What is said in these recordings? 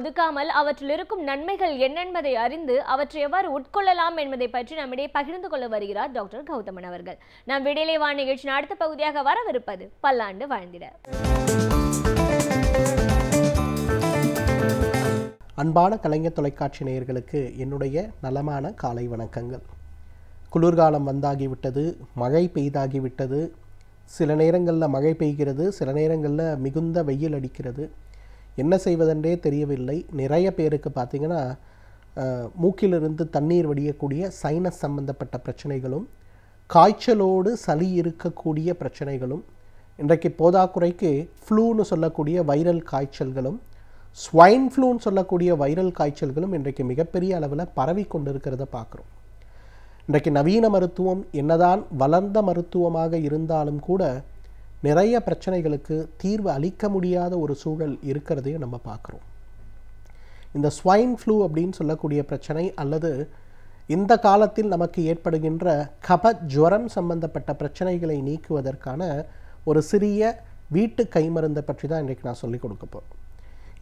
ஒதுக்காமல் அவற்றில் இருக்கும் நன்மைகள் என்னென்பதை அறிந்து அவற்றை எவ்வாறு உட்கொள்ளலாம் என்பதை பற்றி நம்மிடையே பகிர்ந்து கொள்ள வருகிறார் டாக்டர் கௌதமன் அவர்கள். நம் விடியலை வான் நிகழ்ச்சியின் அடுத்த பகுதியாக வரவிருப்பது பல்லாண்டு வாழ்ந்திட. அன்பான கலைஞர் தொலைக்காட்சி நேயர்களுக்கு என்னுடைய நலமான காலை வணக்கங்கள். குளிர்காலம் வந்தாகிவிட்டது, மழை பெய்தாகிவிட்டது. சில நேரங்களில் மழை பெய்கிறது, சில நேரங்களில் மிகுந்த வெயில் அடிக்கிறது. என்ன செய்வதென்றே தெரியவில்லை. நிறைய பேருக்கு பார்த்திங்கன்னா மூக்கிலிருந்து தண்ணீர் வடியக்கூடிய சைனஸ் சம்பந்தப்பட்ட பிரச்சனைகளும், காய்ச்சலோடு சளி இருக்கக்கூடிய பிரச்சனைகளும், இன்றைக்கு போதாக்குறைக்கு ஃப்ளூன்னு சொல்லக்கூடிய வைரல் காய்ச்சல்களும், ஸ்வைன் ஃப்ளூன்னு சொல்லக்கூடிய வைரல் காய்ச்சல்களும் இன்றைக்கு மிகப்பெரிய அளவில் பரவி கொண்டிருக்கிறத பார்க்குறோம். இன்றைக்கு நவீன மருத்துவம் என்னதான் வளர்ந்த மருத்துவமாக இருந்தாலும் கூட நிறைய பிரச்சனைகளுக்கு தீர்வு அளிக்க முடியாத ஒரு சூழல் இருக்கிறதையும் நம்ம பார்க்குறோம். இந்த ஸ்வைன் ஃப்ளூ அப்படின்னு சொல்லக்கூடிய பிரச்சனை அல்லது இந்த காலத்தில் நமக்கு ஏற்படுகின்ற கப ஜுவரம் சம்பந்தப்பட்ட பிரச்சனைகளை நீக்குவதற்கான ஒரு சிறிய வீட்டு கைமருந்தை பற்றி தான் இன்றைக்கு நான் சொல்லிக் கொடுக்க போகிறேன்.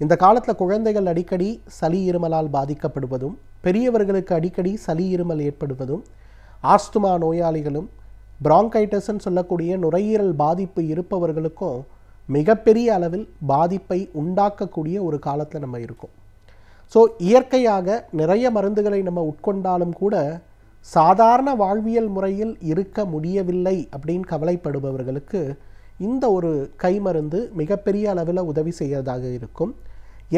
இந்த காலத்தில் குழந்தைகள் அடிக்கடி சளி இருமலால் பாதிக்கப்படுவதும், பெரியவர்களுக்கு அடிக்கடி சளி இருமல் ஏற்படுவதும், ஆஸ்துமா நோயாளிகளும், பிராங்கைட்டிஸ்ன்னு சொல்லக்கூடிய நுரையீரல் பாதிப்பு இருப்பவர்களுக்கும் மிகப்பெரிய அளவில் பாதிப்பை உண்டாக்கக்கூடிய ஒரு காலத்தில் நம்ம இருக்கோம். ஸோ இயற்கையாக நிறைய மருந்துகளை நம்ம உட்கொண்டாலும் கூட சாதாரண வாழ்வியல் முறையில் இருக்க முடியவில்லை அப்படின்னு கவலைப்படுபவர்களுக்கு இந்த ஒரு கைமருந்து மிகப்பெரிய அளவில் உதவி செய்கிறதாக இருக்கும்.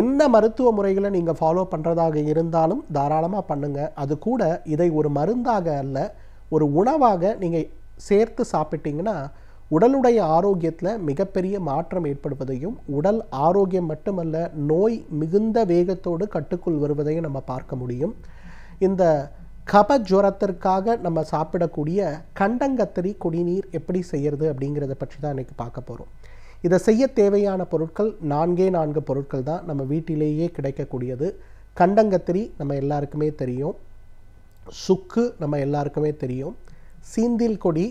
என்ன மருத்துவ முறைகளை நீங்கள் ஃபாலோ பண்ணுறதாக இருந்தாலும் தாராளமாக பண்ணுங்கள். அது கூட இதை ஒரு மருந்தாக அல்ல, ஒரு உணவாக நீங்கள் சேர்த்து சாப்பிட்டீங்கன்னா உடலுடைய ஆரோக்கியத்தில் மிகப்பெரிய மாற்றம் ஏற்படுவதையும், உடல் ஆரோக்கியம் மட்டுமல்ல நோய் மிகுந்த வேகத்தோடு கட்டுக்குள் வருவதையும் நம்ம பார்க்க முடியும். இந்த கப ஜுரத்திற்காக நம்ம சாப்பிடக்கூடிய கண்டங்கத்திரி குடிநீர் எப்படி செய்கிறது அப்படிங்கிறத பற்றி தான் இன்றைக்கி பார்க்க போகிறோம். இதை செய்ய தேவையான பொருட்கள் 4 பொருட்கள் தான் நம்ம வீட்டிலேயே கிடைக்கக்கூடியது. கண்டங்கத்திரி நம்ம எல்லாருக்குமே தெரியும், சுக்கு நம்ம எல்லாருக்குமே தெரியும், சீந்தில் கொடி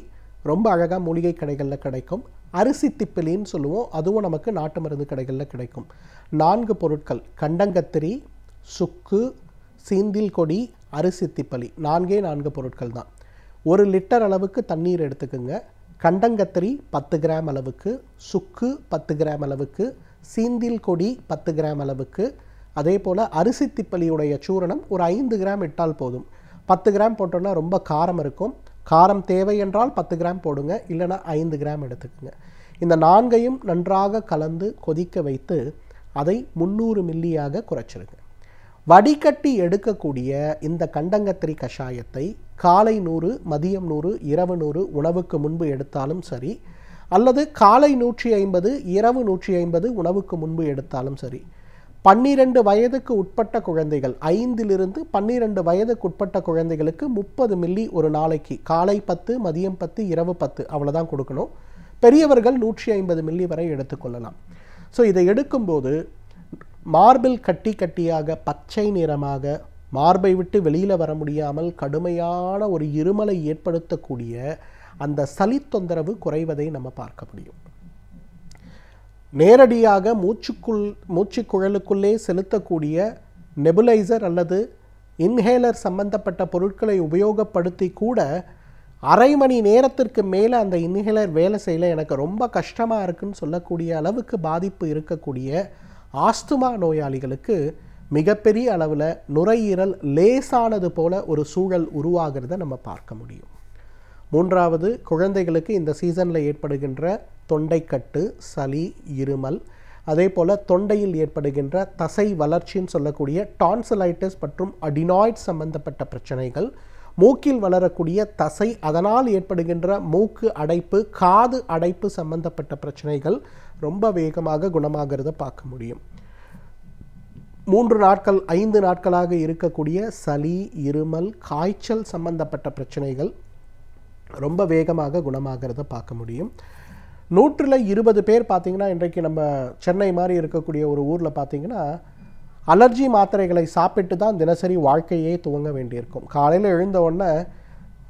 ரொம்ப அழகாக மூலிகை கடைகளில் கிடைக்கும், அரிசி திப்பிலின்னு சொல்லுவோம், அதுவும் நமக்கு நாட்டு மருந்து கடைகளில் கிடைக்கும். 4 பொருட்கள் கண்டங்கத்திரி, சுக்கு, சீந்தில் கொடி, அரிசி திப்பலி, 4 பொருட்கள் தான். 1 லிட்டர் அளவுக்கு தண்ணீர் எடுத்துக்குங்க. கண்டங்கத்திரி 10 கிராம் அளவுக்கு, சுக்கு 10 கிராம் அளவுக்கு, சீந்தில் கொடி 10 கிராம் அளவுக்கு, அதே போல் அரிசி திப்பலியுடைய சூரணம் ஒரு 5 கிராம் இட்டால் போதும். 10 கிராம் போட்டோன்னா ரொம்ப காரம் இருக்கும். காரம் தேவை என்றால் 10 கிராம் போடுங்க, இல்லைனா 5 கிராம் எடுத்துக்குங்க. இந்த 4ஐயும் நன்றாக கலந்து கொதிக்க வைத்து அதை 300 மில்லியாக குறைச்சிருங்க. வடிகட்டி எடுக்கக்கூடிய இந்த கண்டங்கத்திரி கஷாயத்தை காலை 100, மதியம் 100, இரவு 100 உணவுக்கு முன்பு எடுத்தாலும் சரி, அல்லது காலை 150, இரவு 150 உணவுக்கு முன்பு எடுத்தாலும் சரி. 12 வயதுக்கு உட்பட்ட குழந்தைகள், 5லிருந்து 12 வயதுக்கு உட்பட்ட குழந்தைகளுக்கு 30 மில்லி ஒரு நாளைக்கு, காலை 10, மதியம் 10, இரவு 10 அவ்வளோதான் கொடுக்கணும். பெரியவர்கள் 150 மில்லி வரை எடுத்துக்கொள்ளலாம். ஸோ இதை எடுக்கும்போது மார்பில் கட்டி கட்டியாக பச்சை நிறமாக, மார்பை விட்டு வெளியில் வர முடியாமல் கடுமையான ஒரு இருமலை ஏற்படுத்தக்கூடிய அந்த சளி தொந்தரவு குறைவதை நம்ம பார்க்க முடியும். நேரடியாக மூச்சுக்குழலுக்குள்ளே செலுத்தக்கூடிய நெபுலைசர் அல்லது இன்ஹேலர் சம்பந்தப்பட்ட பொருட்களை உபயோகப்படுத்தி கூட அரை மணி நேரத்திற்கு மேலே அந்த இன்ஹேலர் வேலை செய்யல, எனக்கு ரொம்ப கஷ்டமாக இருக்குன்னு சொல்லக்கூடிய அளவுக்கு பாதிப்பு இருக்கக்கூடிய ஆஸ்துமா நோயாளிகளுக்கு மிகப்பெரிய அளவில் நுரையீரல் லேசானது போல ஒரு சூழல் உருவாகிறத நம்ம பார்க்க முடியும். 3வது, குழந்தைகளுக்கு இந்த சீசனில் ஏற்படுகின்ற தொண்டைக்கட்டு, சளி, இருமல், அதே போல் தொண்டையில் ஏற்படுகின்ற தசை வளர்ச்சின்னு சொல்லக்கூடிய டான்சிலைட்டிஸ் மற்றும் அடினாய்ட் சம்பந்தப்பட்ட பிரச்சனைகள், மூக்கில் வளரக்கூடிய தசை அதனால் ஏற்படுகின்ற மூக்கு அடைப்பு, காது அடைப்பு சம்பந்தப்பட்ட பிரச்சனைகள் ரொம்ப வேகமாக குணமாகிறத பார்க்க முடியும். 3 நாட்கள் 5 நாட்களாக இருக்கக்கூடிய சளி, இருமல், காய்ச்சல் சம்பந்தப்பட்ட பிரச்சனைகள் ரொம்ப வேகமாக குணமாகிறத பார்க்க முடியும். 120 பேர் பார்த்திங்கன்னா இன்றைக்கு நம்ம சென்னை மாதிரி இருக்கக்கூடிய ஒரு ஊரில் பார்த்திங்கன்னா அலர்ஜி மாத்திரைகளை சாப்பிட்டு தான் தினசரி வாழ்க்கையே துவங்க வேண்டியிருக்கும். காலையில் எழுந்த உடனே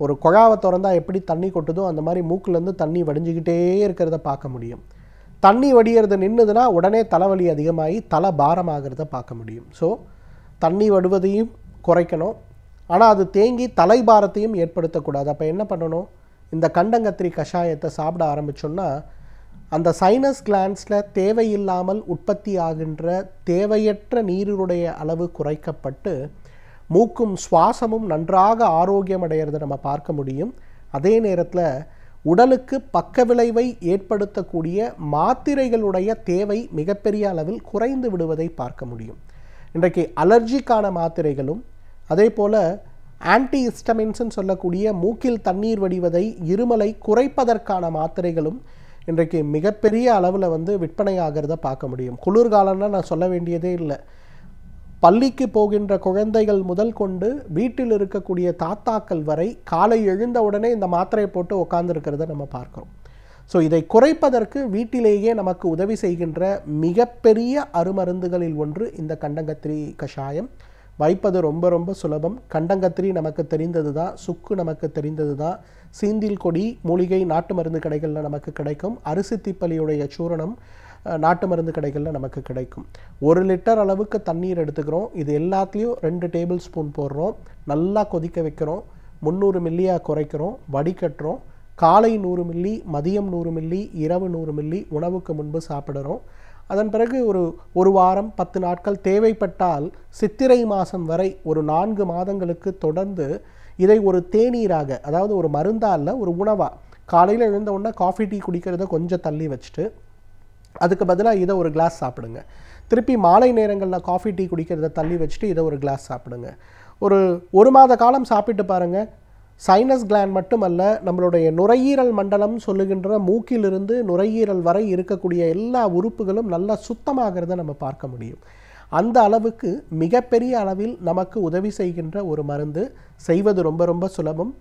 ஒரு குழாவை திறந்தால் எப்படி தண்ணி கொட்டுதோ அந்த மாதிரி மூக்கிலேருந்து தண்ணி வடிஞ்சிக்கிட்டே இருக்கிறத பார்க்க முடியும். தண்ணி வடிகிறது நின்றுதுன்னா உடனே தலைவலி அதிகமாகி தலை பாரமாகிறத பார்க்க முடியும். ஸோ தண்ணி வடுவதையும் குறைக்கணும், ஆனால் அது தேங்கி தலைபாரத்தையும் ஏற்படுத்தக்கூடாது. அப்போ என்ன பண்ணணும், இந்த கண்டங்கத்திரி கஷாயத்தை சாப்பிட ஆரம்பித்தோன்னா அந்த சைனஸ் கிளான்ஸில் தேவையில்லாமல் உற்பத்தி ஆகின்ற தேவையற்ற நீருடைய அளவு குறைக்கப்பட்டு மூக்கும் சுவாசமும் நன்றாக ஆரோக்கியம் அடைகிறத நம்ம பார்க்க முடியும். அதே நேரத்தில் உடலுக்கு பக்க விளைவை ஏற்படுத்தக்கூடிய மாத்திரைகளுடைய தேவை மிகப்பெரிய அளவில் குறைந்து விடுவதை பார்க்க முடியும். இன்றைக்கு அலர்ஜிக்கான மாத்திரைகளும் அதே போல் ஆன்டிஹிஸ்டமின்ஸ்ன்னு சொல்லக்கூடிய மூக்கில் தண்ணீர் வடிவதை இருமலை குறைப்பதற்கான மாத்திரைகளும் இன்றைக்கு மிகப்பெரிய அளவில் விற்பனை ஆகிறத பார்க்க முடியும். குளிர்காலம்னா நான் சொல்ல வேண்டியதே இல்லை. பள்ளிக்கு போகின்ற குழந்தைகள் முதல் கொண்டு வீட்டில் இருக்கக்கூடிய தாத்தாக்கள் வரை காலை எழுந்த உடனே இந்த மாத்திரையை போட்டு உட்கார்ந்துருக்கிறத நம்ம பார்க்குறோம். ஸோ இதை குறைப்பதற்கு வீட்டிலேயே நமக்கு உதவி செய்கின்ற மிகப்பெரிய அருமருந்துகளில் ஒன்று இந்த கண்டங்கத்திரி கஷாயம். வைப்பது ரொம்ப ரொம்ப சுலபம். கண்டங்கத்திரி நமக்கு தெரிந்தது தான், சுக்கு நமக்கு தெரிந்தது தான், சீந்தில் கொடி மூலிகை நாட்டு மருந்து கடைகளில் நமக்கு கிடைக்கும், அரிசி திப்பலியுடைய சூரணம் நாட்டு மருந்து கடைகளில் நமக்கு கிடைக்கும். 1 லிட்டர் அளவுக்கு தண்ணீர் எடுத்துக்கிறோம். இது எல்லாத்துலேயும் 2 டேபிள் ஸ்பூன் போடுறோம். நல்லா கொதிக்க வைக்கிறோம். 300 மில்லியாக குறைக்கிறோம், வடிகட்டுறோம். காலை 100 மில்லி, மதியம் 100 மில்லி, இரவு 100 மில்லி உணவுக்கு முன்பு சாப்பிடுறோம். அதன் பிறகு ஒரு வாரம் 10 நாட்கள் தேவைப்பட்டால் சித்திரை மாதம் வரை ஒரு 4 மாதங்களுக்கு தொடர்ந்து இதை ஒரு தேநீராக, அதாவது ஒரு மருந்தாக இல்லை, ஒரு உணவாக காலையில் எழுந்த உடனே காஃபி டீ குடிக்கிறத கொஞ்சம் தள்ளி வச்சுட்டு அதுக்கு பதிலாக இதை ஒரு கிளாஸ் சாப்பிடுங்க. திருப்பி மாலை நேரங்களில் காஃபி டீ குடிக்கிறத தள்ளி வச்சுட்டு இதை ஒரு கிளாஸ் சாப்பிடுங்க. ஒரு மாத காலம் சாப்பிட்டு பாருங்கள். சைனஸ் கிளாண்ட் மட்டுமல்ல, நம்மளுடைய நுரையீரல் மண்டலம் சொல்லுகின்ற மூக்கிலிருந்து நுரையீரல் வரை இருக்கக்கூடிய எல்லா உறுப்புகளும் நல்லா சுத்தமாகிறத நம்ம பார்க்க முடியும். அந்த அளவுக்கு மிகப்பெரிய அளவில் நமக்கு உதவி செய்கின்ற ஒரு மருந்து. செய்வது ரொம்ப ரொம்ப சுலபம்.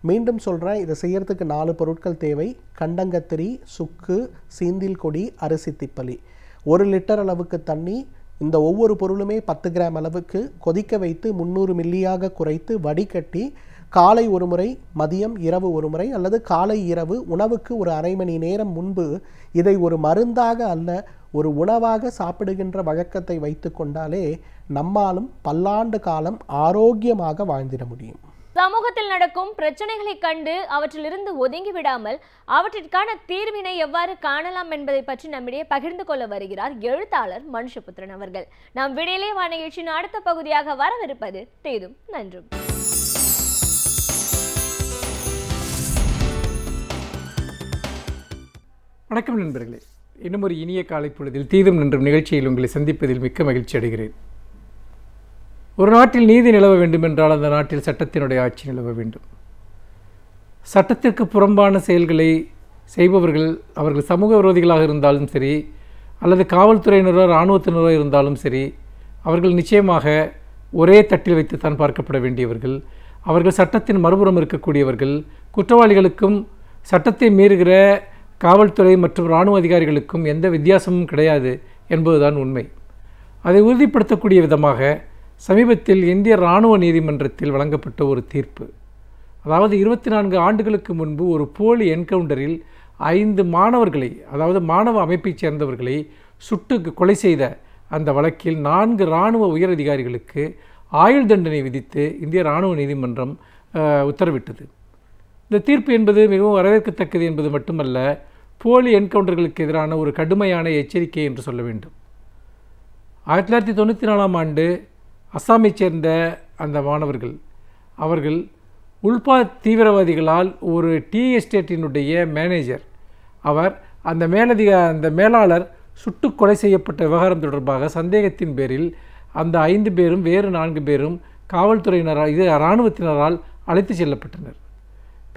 மீண்டும் சொல்கிறேன், இதை செய்யறதுக்கு 4 பொருட்கள் தேவை. கண்டங்கத்திரி, சுக்கு, சீந்தில் கொடி, அரிசி திப்பலி. 1 லிட்டர் அளவுக்கு தண்ணி. இந்த ஒவ்வொரு பொருளுமே 10 கிராம் அளவுக்கு கொதிக்க வைத்து 300 மில்லியாக குறைத்து வடிகட்டி காலை ஒரு முறை, மதியம் இரவு ஒரு முறை, அல்லது காலை இரவு உணவுக்கு ஒரு அரை மணி நேரம் முன்பு இதை ஒரு மருந்தாக அல்ல ஒரு உணவாக சாப்பிடுகின்ற வழக்கத்தை வைத்து கொண்டாலே நம்மாலும் பல்லாண்டு காலம் ஆரோக்கியமாக வாழ்ந்திட முடியும். சமூகத்தில் நடக்கும் பிரச்சனைகளை கண்டு அவற்றிலிருந்து ஒதுங்கி விடாமல் அவற்றிற்கான தீர்வினை எவ்வாறு காணலாம் என்பதை பற்றி நம்மிடையே பகிர்ந்து கொள்ள வருகிறார் எழுத்தாளர் மனுஷபுத்திரன் அவர்கள். நாம் விடையிலே வா நிகழ்ச்சியின் அடுத்த பகுதியாக வரவிருப்பது தேதும் நன்றும். வணக்கம் நண்பர்களே, இன்னும் ஒரு இனிய காலை பொழுதில் தீதும் நன்றும் நிகழ்ச்சியில் உங்களை சந்திப்பதில் மிக்க மகிழ்ச்சி அடைகிறேன். ஒரு நாட்டில் நீதி நிலவ வேண்டுமென்றால் அந்த நாட்டில் சட்டத்தினுடைய ஆட்சி நிலவ வேண்டும். சட்டத்திற்கு புறம்பான செயல்களை செய்பவர்கள் அவர்கள் சமூக விரோதிகளாக இருந்தாலும் சரி, அல்லது காவல்துறையினரோ இராணுவத்தினரோ இருந்தாலும் சரி, அவர்கள் நிச்சயமாக ஒரே தட்டில் வைத்து தான் பார்க்கப்பட வேண்டியவர்கள். அவர்கள் சட்டத்தின் மறுபுறம் இருக்கக்கூடியவர்கள். குற்றவாளிகளுக்கும் சட்டத்தை மீறுகிற காவல்துறை மற்றும் இராணுவ அதிகாரிகளுக்கும் எந்த வித்தியாசமும் கிடையாது என்பதுதான் உண்மை. அதை உறுதிப்படுத்தக்கூடிய விதமாக சமீபத்தில் இந்திய இராணுவ நீதிமன்றத்தில் வழங்கப்பட்ட ஒரு தீர்ப்பு, அதாவது 24 ஆண்டுகளுக்கு முன்பு ஒரு போலி என்கவுண்டரில் 5 மாணவர்களை, அதாவது மாணவ அமைப்பைச் சேர்ந்தவர்களை சுட்டு கொலை செய்த அந்த வழக்கில் 4 இராணுவ உயரதிகாரிகளுக்கு ஆயுள் தண்டனை விதித்து இந்திய இராணுவ நீதிமன்றம் உத்தரவிட்டது. இந்த தீர்ப்பு என்பது மிகவும் வரவேற்கத்தக்கது என்பது மட்டுமல்ல, போலி என்கவுண்டர்களுக்கு எதிரான ஒரு கடுமையான எச்சரிக்கை என்று சொல்ல வேண்டும். 1994ஆம் ஆண்டு அஸ்ஸாமைச் சேர்ந்த அந்த மாணவர்கள், அவர்கள் உல்பா தீவிரவாதிகளால் ஒரு டீ எஸ்டேட்டினுடைய மேனேஜர், அவர் அந்த மேலாளர் சுட்டு கொலை செய்யப்பட்ட விவகாரம் தொடர்பாக சந்தேகத்தின் பேரில் அந்த 5 பேரும் வேறு 4 பேரும் காவல்துறையினரால் இராணுவத்தினரால் அழைத்து செல்லப்பட்டனர்.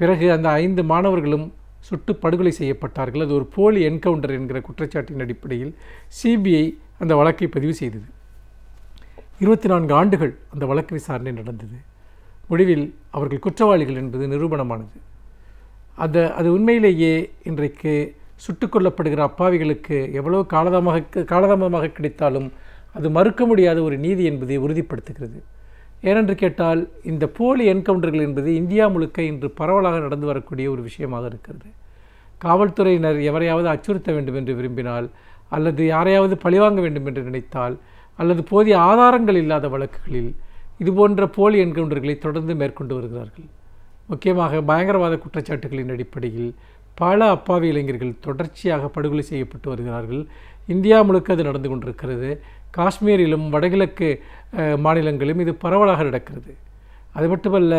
பிறகு அந்த 5 மாணவர்களும் சுட்டு படுகொலை செய்யப்பட்டார்கள். அது ஒரு போலி என்கவுண்டர் என்கிற குற்றச்சாட்டின் அடிப்படையில் சிபிஐ அந்த வழக்கை பதிவு செய்தது. 24 ஆண்டுகள் அந்த வழக்கு விசாரணை நடந்தது. முடிவில் அவர்கள் குற்றவாளிகள் என்பது நிரூபணமானது. அது உண்மையிலேயே இன்றைக்கு சுட்டுக் கொல்லப்படுகிற அப்பாவிகளுக்கு எவ்வளவு காலதாமதமாக கிடைத்தாலும் அது மறுக்க முடியாத ஒரு நீதி என்பதை உறுதிப்படுத்துகிறது. ஏனென்று கேட்டால், இந்த போலி என்கவுண்டர்கள் என்பது இந்தியா முழுக்க இன்று பரவலாக நடந்து வரக்கூடிய ஒரு விஷயமாக இருக்கிறது. காவல்துறையினர் எவரையாவது அச்சுறுத்த வேண்டும் என்று விரும்பினால், அல்லது யாரையாவது பழிவாங்க வேண்டும் என்று நினைத்தால், அல்லது போதிய ஆதாரங்கள் இல்லாத வழக்குகளில் இதுபோன்ற போலி என்கவுண்டர்களை தொடர்ந்து மேற்கொண்டு வருகிறார்கள். முக்கியமாக பயங்கரவாத குற்றச்சாட்டுகளின் அடிப்படையில் பல அப்பாவி இளைஞர்கள் தொடர்ச்சியாக படுகொலை செய்யப்பட்டு வருகிறார்கள். இந்தியா முழுக்க அது நடந்து கொண்டிருக்கிறது. காஷ்மீரிலும் வடகிழக்கு மாநிலங்களிலும் இது பரவலாக நடக்கிறது. அது மட்டுமல்ல,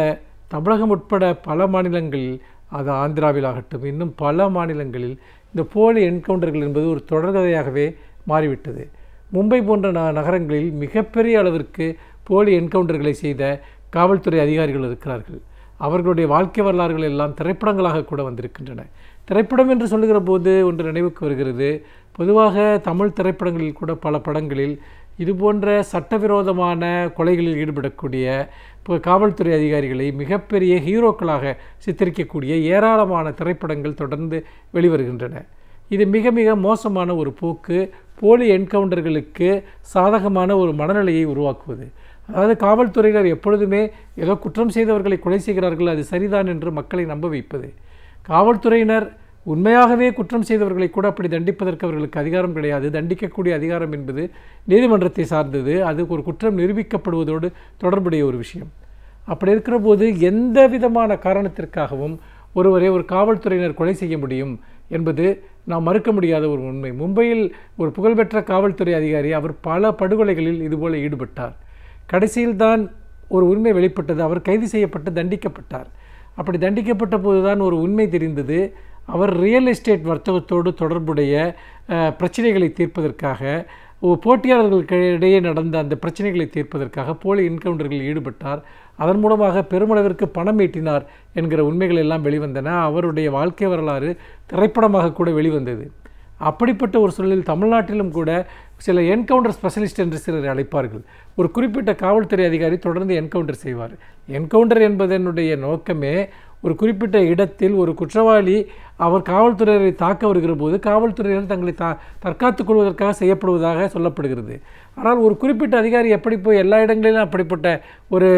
தமிழகம் உட்பட பல மாநிலங்களில், அது ஆந்திராவில் ஆகட்டும், இன்னும் பல மாநிலங்களில் இந்த போலி என்கவுண்டர்கள் என்பது ஒரு தொடர்கதையாகவே மாறிவிட்டது. மும்பை போன்ற நகரங்களில் மிகப்பெரிய அளவிற்கு போலி என்கவுண்டர்களை செய்த காவல்துறை அதிகாரிகள் இருக்கிறார்கள். அவர்களுடைய வாழ்க்கை வரலாறுகள் எல்லாம் திரைப்படங்களாக கூட வந்திருக்கின்றன. திரைப்படம் என்று சொல்லுகிற போது ஒன்று நினைவுக்கு வருகிறது. பொதுவாக தமிழ் திரைப்படங்களில் கூட பல படங்களில் இதுபோன்ற சட்டவிரோதமான கொலைகளில் ஈடுபடக்கூடிய காவல்துறை அதிகாரிகளை மிகப்பெரிய ஹீரோக்களாக சித்தரிக்கக்கூடிய ஏராளமான திரைப்படங்கள் தொடர்ந்து வெளிவருகின்றன. இது மிக மிக மோசமான ஒரு போக்கு. போலி என்கவுண்டர்களுக்கு சாதகமான ஒரு மனநிலையை உருவாக்குவது. அதாவது காவல்துறையினர் எப்பொழுதுமே ஏதோ குற்றம் செய்தவர்களை கொலை செய்கிறார்கள், அது சரிதான் என்று மக்களை நம்ப வைப்பது. காவல்துறையினர் உண்மையாகவே குற்றம் செய்தவர்களை கூட அப்படி தண்டிப்பதற்கு அவர்களுக்கு அதிகாரம் கிடையாது. தண்டிக்கக்கூடிய அதிகாரம் என்பது நீதிமன்றத்தை சார்ந்தது. அது ஒரு குற்றம் நிரூபிக்கப்படுவதோடு தொடர்புடைய ஒரு விஷயம். அப்படி இருக்கிற போது எந்த விதமான காரணத்திற்காகவும் ஒருவரை ஒரு காவல்துறையினர் கொலை செய்ய முடியும் என்பது நாம் மறுக்க முடியாத ஒரு உண்மை. மும்பையில் ஒரு புகழ்பெற்ற காவல்துறை அதிகாரி, அவர் பல படுகொலைகளில் இதுபோல் ஈடுபட்டார். கடைசியில் தான் ஒரு உண்மை வெளிப்பட்டது. அவர் கைது செய்யப்பட்டு தண்டிக்கப்பட்டார். அப்படி தண்டிக்கப்பட்ட போதுதான் ஒரு உண்மை தெரிந்தது. அவர் ரியல் எஸ்டேட் வர்த்தகத்தோடு தொடர்புடைய பிரச்சனைகளை தீர்ப்பதற்காக, போட்டியாளர்களுக்கிடையே நடந்த அந்த பிரச்சனைகளை தீர்ப்பதற்காக போலி என்கவுண்டர்களில் ஈடுபட்டார். அதன் மூலமாக பெருமளவிற்கு பணம் ஈட்டினார் என்கிற உண்மைகள் எல்லாம் வெளிவந்தன. அவருடைய வாழ்க்கை வரலாறு திரைப்படமாக கூட வெளிவந்தது. அப்படிப்பட்ட ஒரு சூழலில் தமிழ்நாட்டிலும் கூட சில என்கவுண்டர் ஸ்பெஷலிஸ்ட் என்று சிலர் அழைப்பார்கள். ஒரு குறிப்பிட்ட காவல்துறை அதிகாரி தொடர்ந்து என்கவுண்டர் செய்வார். என்கவுண்டர் என்பதனுடைய நோக்கமே ஒரு குறிப்பிட்ட இடத்தில் ஒரு குற்றவாளி அவர் காவல்துறையினரை தாக்க வருகிற போது காவல்துறையினர் தங்களை தற்காத்துக் கொள்வதற்காக செய்யப்படுவதாக சொல்லப்படுகிறது. ஆனால் ஒரு குறிப்பிட்ட அதிகாரி எப்படி போய் எல்லா இடங்களிலும் அப்படிப்பட்ட ஒரு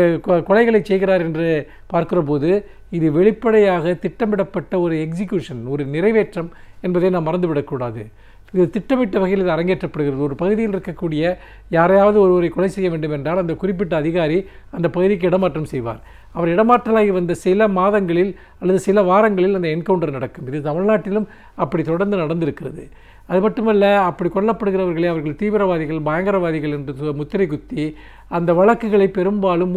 கொலைகளை செய்கிறார் என்று பார்க்கிற போது இது வெளிப்படையாக திட்டமிடப்பட்ட ஒரு எக்ஸிக்யூஷன், ஒரு நிறைவேற்றம் என்பதை நாம் மறந்துவிடக்கூடாது. இது திட்டமிட்ட வகையில் இது அரங்கேற்றப்படுகிறது. ஒரு பகுதியில் இருக்கக்கூடிய யாரையாவது ஒருவரை கொலை செய்ய வேண்டும் என்றால் அந்த குறிப்பிட்ட அதிகாரி அந்த பகுதிக்கு இடமாற்றம் செய்வார். அவர் இடமாற்றலாகி வந்த சில மாதங்களில் அல்லது சில வாரங்களில் அந்த என்கவுண்டர் நடக்கும். இது தமிழ்நாட்டிலும் அப்படி தொடர்ந்து நடந்திருக்கிறது. அது மட்டுமல்ல, அப்படி கொல்லப்படுகிறவர்களே அவர்கள் தீவிரவாதிகள், பயங்கரவாதிகள் என்று முத்திரை குத்தி அந்த வழக்குகளை பெரும்பாலும்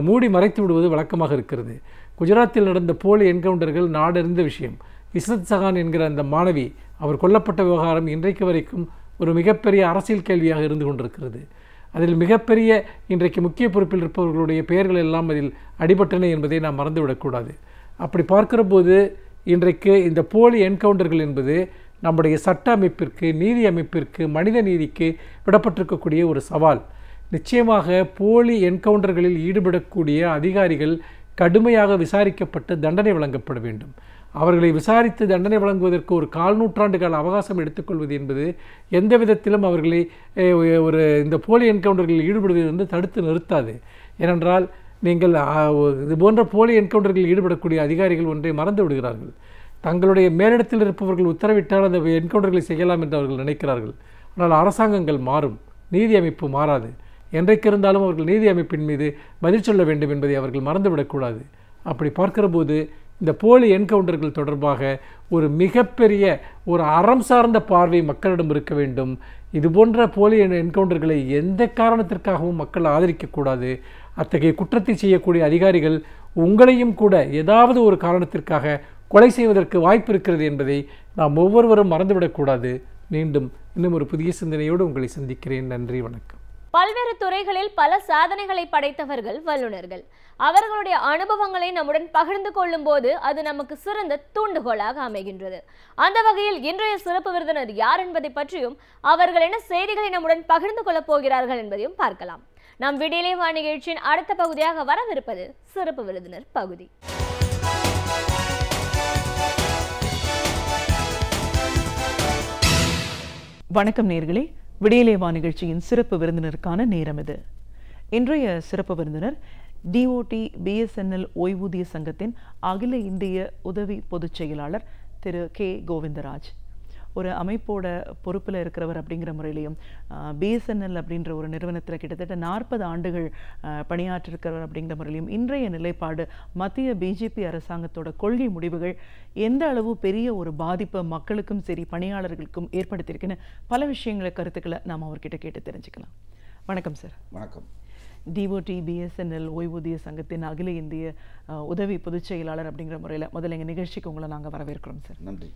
மூடி மறைத்து விடுவது வழக்கமாக இருக்கிறது. குஜராத்தில் நடந்த போலி என்கவுண்டர்கள் நாடறிந்த விஷயம். இஸ்ரத் சஹான் என்கிற அந்த மாணவி, அவர் கொல்லப்பட்ட விவகாரம் இன்றைக்கு வரைக்கும் ஒரு மிகப்பெரிய அரசியல் கேள்வியாக இருந்து கொண்டிருக்கிறது. அதில் மிகப்பெரிய இன்றைக்கு முக்கிய பொறுப்பில் இருப்பவர்களுடைய பெயர்கள் எல்லாம் அதில் அடிபட்டன என்பதை நாம் மறந்துவிடக்கூடாது. அப்படி பார்க்கிற போது இன்றைக்கு இந்த போலி என்கவுண்டர்கள் என்பது நம்முடைய சட்ட அமைப்பிற்கு, நீதி அமைப்பிற்கு, மனித நீதிக்கு விடப்பட்டிருக்கக்கூடிய ஒரு சவால். நிச்சயமாக போலி என்கவுண்டர்களில் ஈடுபடக்கூடிய அதிகாரிகள் கடுமையாக விசாரிக்கப்பட்டு தண்டனை வழங்கப்பட வேண்டும். அவர்களை விசாரித்து தண்டனை வழங்குவதற்கு ஒரு 4 நூற்றாண்டு கால அவகாசம் எடுத்துக்கொள்வது என்பது எந்த விதத்திலும் அவர்களை இந்த போலி என்கவுண்டர்களில் ஈடுபடுவதிலிருந்து தடுத்து நிறுத்தாது. ஏனென்றால் நீங்கள் இது போன்ற போலி என்கவுண்டர்களில் ஈடுபடக்கூடிய அதிகாரிகள் ஒன்றை மறந்து விடுகிறார்கள். தங்களுடைய மேலிடத்தில் இருப்பவர்கள் உத்தரவிட்டால் அந்த என்கவுண்டர்களை செய்யலாம் என்று அவர்கள் நினைக்கிறார்கள். ஆனால் அரசாங்கங்கள் மாறும், நீதி அமைப்பு மாறாது. என்றைக்கு இருந்தாலும் அவர்கள் நீதி அமைப்பின் மீது பதில் சொல்ல வேண்டும் என்பதை அவர்கள் மறந்துவிடக்கூடாது. அப்படி பார்க்கிற போது இந்த போலி என்கவுண்டர்கள் தொடர்பாக ஒரு மிகப்பெரிய ஒரு அறம் சார்ந்த பார்வை மக்களிடம் இருக்க வேண்டும். இதுபோன்ற போலி என்கவுண்டர்களை எந்த காரணத்திற்காகவும் மக்கள் ஆதரிக்கக்கூடாது. அத்தகைய குற்றத்தை செய்யக்கூடிய அதிகாரிகள் உங்களையும் கூட ஏதாவது ஒரு காரணத்திற்காக கொலை செய்வதற்கு வாய்ப்பு இருக்கிறது என்பதை நாம் ஒவ்வொருவரும் மறந்துவிடக்கூடாது. மீண்டும் இன்னும் ஒரு புதிய சிந்தனையோடு உங்களை சந்திக்கிறேன். நன்றி, வணக்கம். பல்வேறு துறைகளில் பல சாதனைகளை படைத்தவர்கள் வல்லுநர்கள். அவர்களுடைய அனுபவங்களை நம்முடன் பகிர்ந்து கொள்ளும் போது அது நமக்கு சிறந்த தூண்டுகோலாக அமைகின்றது. அந்த வகையில் இன்றைய சிறப்பு விருந்தினர் யார் என்பதை பற்றியும் அவர்கள் என்ன செய்திகளை நம்முடன் பகிர்ந்து கொள்ளப் போகிறார்கள் என்பதையும் பார்க்கலாம். நம் விடியலே வா நிகழ்ச்சியின் அடுத்த பகுதியாக வரவிருப்பது சிறப்பு விருந்தினர் பகுதி. வணக்கம் நேயர்களே, விடியலே வா நிகழ்ச்சியின் சிறப்பு விருந்தினருக்கான நேரம் இது. இன்றைய சிறப்பு விருந்தினர் டிஓடி பிஎஸ்என்எல் ஓய்வூதிய சங்கத்தின் அகில இந்திய உதவி பொதுச் செயலாளர் திரு கே கோவிந்தராஜ். ஒரு அமைப்போட பொறுப்பில் இருக்கிறவர் அப்படிங்கிற முறையிலையும் பிஎஸ்என்எல் அப்படின்ற ஒரு நிறுவனத்தில் கிட்டத்தட்ட 40 ஆண்டுகள் பணியாற்றிருக்கிறவர் அப்படிங்கிற முறையிலையும் இன்றைய நிலைப்பாடு மத்திய பிஜேபி அரசாங்கத்தோட கொள்கை முடிவுகள் எந்த அளவு பெரிய ஒரு பாதிப்பை மக்களுக்கும் சரி பணியாளர்களுக்கும் ஏற்படுத்தியிருக்குன்னு பல விஷயங்களை கருத்துக்களை நாம் அவர்கிட்ட கேட்டு தெரிஞ்சுக்கலாம். வணக்கம் சார். வணக்கம். டிஓடி பிஎஸ்என்எல் ஓய்வூதிய சங்கத்தின் அகில இந்திய உதவி பொதுச் செயலாளர் அப்படிங்கிற முறையில் முதல்ல எங்கள் நிகழ்ச்சிக்கு உங்களை நாங்கள் வரவேற்கிறோம் சார். நன்றி.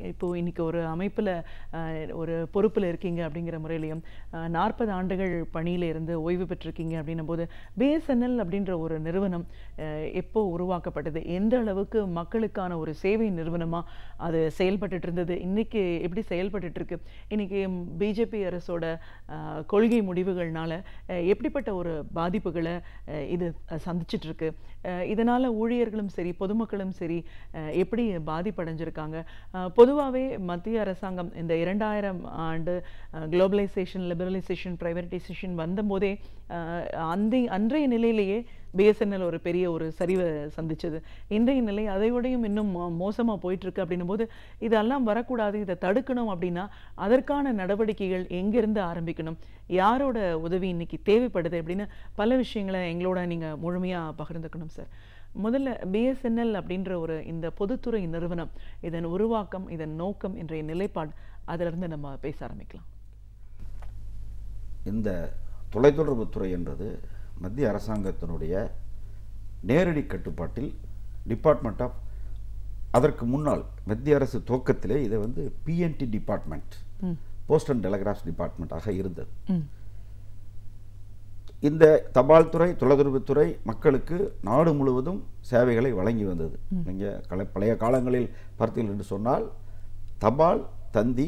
இப்போது இன்றைக்கி ஒரு அமைப்பில் ஒரு பொறுப்பில் இருக்கீங்க அப்படிங்கிற முறையிலையும் 40 ஆண்டுகள் பணியில் இருந்து ஓய்வு பெற்றிருக்கீங்க அப்படின்னும் போது பிஎஸ்என்எல் அப்படின்ற ஒரு நிறுவனம் எப்போ உருவாக்கப்பட்டது, எந்த அளவுக்கு மக்களுக்கான ஒரு சேவை நிறுவனமாக அது செயல்பட்டு இருந்தது, இன்றைக்கி எப்படி செயல்பட்டு இருக்கு, இன்றைக்கி பிஜேபி அரசோட கொள்கை முடிவுகள்னால எப்படிப்பட்ட ஒரு பாதிப்புகளை இது சந்திச்சிட்ருக்கு, இதனால் ஊழியர்களும் சரி பொதுமக்களும் சரி எப்படி பாதிப்படைஞ்சிருக்காங்க. பொதுவாகவே மத்திய அரசாங்கம் இந்த 2000 ஆண்டு குளோபலைசேஷன் லிபரலைசேஷன் பிரைவேட்டைசேஷன் வந்தபோதே அன்றைய நிலையிலேயே பிஎஸ்என்எல் ஒரு பெரிய ஒரு சரிவை சந்திச்சது. இன்றைய நிலை அதையோடையும் இன்னும் மோசமாக போயிட்டுருக்கு அப்படின்னும் போது இதெல்லாம் வரக்கூடாது, இதை தடுக்கணும் அப்படின்னா அதற்கான நடவடிக்கைகள் எங்கேருந்து ஆரம்பிக்கணும், யாரோட உதவி இன்னைக்கு தேவைப்படுது அப்படின்னு பல விஷயங்களை எங்களோட நீங்கள் முழுமையாக பகிர்ந்துக்கணும் சார். முதல்ல பிஎஸ்என்எல் அப்படின்ற ஒரு இந்த பொதுத்துறை நிறுவனம், இதன் உருவாக்கம், இதன் நோக்கம், இன்றைய நிலைப்பாடு, அதிலிருந்து நம்ம பேச ஆரம்பிக்கலாம். இந்த தொலைத்தொடர்புத்துறை என்பது மத்திய அரசாங்கத்தினுடைய நேரடி கட்டுப்பாட்டில் டிபார்ட்மெண்ட் ஆஃப், அதற்கு முன்னால் மத்திய அரசு துவக்கத்திலே இதை பிஎன்டி டிபார்ட்மெண்ட், போஸ்ட் அண்ட் டெலிகிராஃப்ஸ் டிபார்ட்மெண்ட்டாக இருந்தது. இந்த தபால் துறை தொலைத்தொடர்புத்துறை மக்களுக்கு நாடு முழுவதும் சேவைகளை வழங்கி வந்தது. நீங்கள் பழைய காலங்களில் பார்த்தீர்கள் என்று சொன்னால் தபால், தந்தி,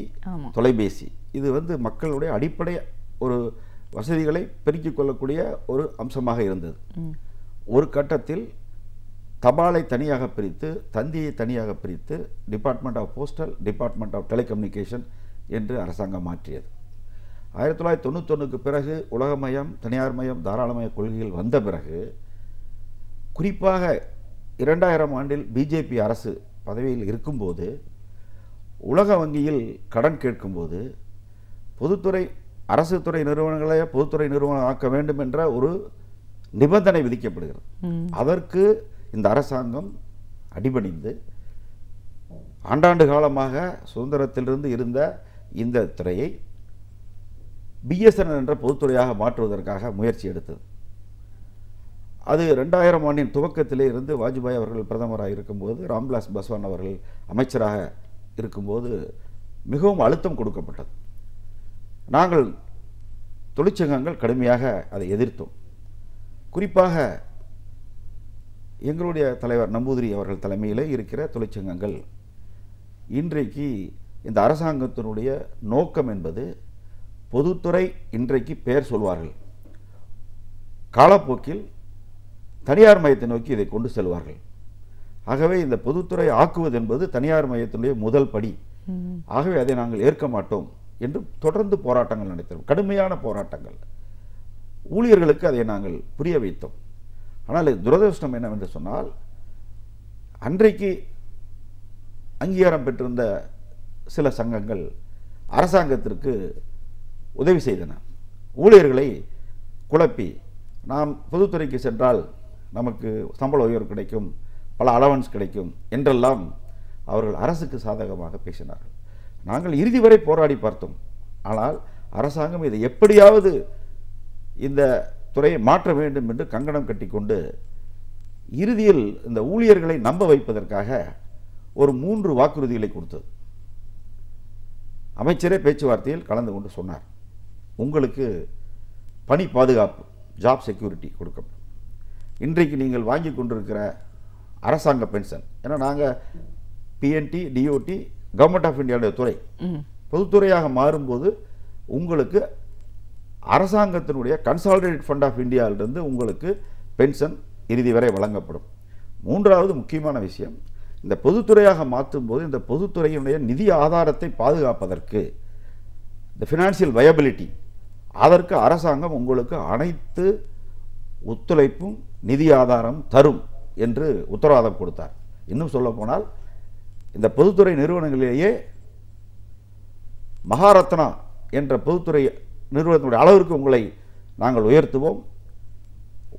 தொலைபேசி இது மக்களுடைய அடிப்படை ஒரு வசதிகளை பெருக்கிக் கொள்ளக்கூடிய ஒரு அம்சமாக இருந்தது. ஒரு கட்டத்தில் தபாலை தனியாக பிரித்து தந்தியை தனியாக பிரித்து department of postal, department of telecommunication என்று அரசாங்கம் மாற்றியது. 1991க்கு பிறகு உலகமயம், தனியார்மயம், தாராளமய கொள்கைகள் வந்த பிறகு, குறிப்பாக 2000 ஆண்டில் பிஜேபி அரசு பதவியில் இருக்கும்போது உலக வங்கியில் கடன் கேட்கும்போது பொதுத்துறை அரசு துறை நிறுவனங்களை பொதுத்துறை நிறுவனம் ஆக்க வேண்டும் என்ற ஒரு நிபந்தனை விதிக்கப்படுகிறது. அதற்கு இந்த அரசாங்கம் அடிபணிந்து ஆண்டாண்டு காலமாக சுதந்திரத்திலிருந்து இருந்த இந்த துறையை பிஎஸ்என்எல் என்ற பொதுத்துறையாக மாற்றுவதற்காக முயற்சி எடுத்தது. அது 2000 ஆண்டின் துவக்கத்திலே இருந்து வாஜ்பாய் அவர்கள் பிரதமராக இருக்கும்போது, ராம்விலாஸ் பாஸ்வான் அவர்கள் அமைச்சராக இருக்கும்போது மிகவும் அழுத்தம் கொடுக்கப்பட்டது. நாங்கள் தொழிற்சங்கங்கள் கடுமையாக அதை எதிர்த்தோம். குறிப்பாக எங்களுடைய தலைவர் நம்பூதிரி அவர்கள் தலைமையிலே இருக்கிற தொழிற்சங்கங்கள் இன்றைக்கு இந்த அரசாங்கத்தினுடைய நோக்கம் என்பது பொதுத்துறை, இன்றைக்கு பெயர் சொல்வார்கள், காலப்போக்கில் தனியார் மையத்தை நோக்கி இதை கொண்டு செல்வார்கள். ஆகவே இந்த பொதுத்துறை ஆக்குவது என்பது தனியார் மையத்தினுடைய முதல் படி. ஆகவே அதை நாங்கள் ஏற்க மாட்டோம் என்று தொடர்ந்து போராட்டங்கள் நடத்தினோம், கடுமையான போராட்டங்கள். ஊழியர்களுக்கு அதை நாங்கள் புரிய வைத்தோம். ஆனால் துரதிர்ஷ்டம் என்னவென்று சொன்னால், அன்றைக்கு அங்கீகாரம் பெற்றிருந்த சில சங்கங்கள் அரசாங்கத்திற்கு உதவி செய்தன. ஊழியர்களை குழப்பி, நாம் பொதுத்துறைக்கு சென்றால் நமக்கு சம்பள உயர்வு கிடைக்கும், பல அலவன்ஸ் கிடைக்கும் என்றெல்லாம் அவர்கள் அரசுக்கு சாதகமாக பேசினார்கள். நாங்கள் இறுதி வரை போராடி பார்த்தோம். ஆனால் அரசாங்கம் இதை எப்படியாவது இந்த துறையை மாற்ற வேண்டும் என்று கங்கணம் கட்டிக்கொண்டு இறுதியில் இந்த ஊழியர்களை நம்ப வைப்பதற்காக ஒரு 3 வாக்குறுதிகளை கொடுத்தது. அமைச்சரே பேச்சுவார்த்தையில் கலந்து கொண்டு சொன்னார், உங்களுக்கு பணி பாதுகாப்பு, ஜாப் செக்யூரிட்டி கொடுக்கப்படும். இன்றைக்கு நீங்கள் வாங்கி கொண்டிருக்கிற அரசாங்க பென்ஷன், ஏன்னா நாங்கள் பிஎன்டி, டிஓடி கவர்மெண்ட் ஆஃப் இந்தியாவுடைய துறை பொதுத்துறையாக மாறும்போது உங்களுக்கு அரசாங்கத்தினுடைய கன்சாலிடேட்டட் ஃபண்ட் ஆஃப் இந்தியாவிலிருந்து உங்களுக்கு பென்ஷன் இறுதி வரை வழங்கப்படும். 3வது முக்கியமான விஷயம், இந்த பொதுத்துறையாக மாற்றும் போது இந்த பொதுத்துறையினுடைய நிதி ஆதாரத்தை பாதுகாப்பதற்கு, இந்த ஃபினான்சியல் வயபிலிட்டி, அதற்கு அரசாங்கம் உங்களுக்கு அனைத்து ஒத்துழைப்பும் நிதி ஆதாரம் தரும் என்று உத்தரவாதம் கொடுத்தார். இன்னும் சொல்லப்போனால் இந்த பொதுத்துறை நிறுவனங்களிலேயே மகாரத்னா என்ற பொதுத்துறை நிறுவனத்தினுடைய அளவிற்கு உங்களை நாங்கள் உயர்த்துவோம்,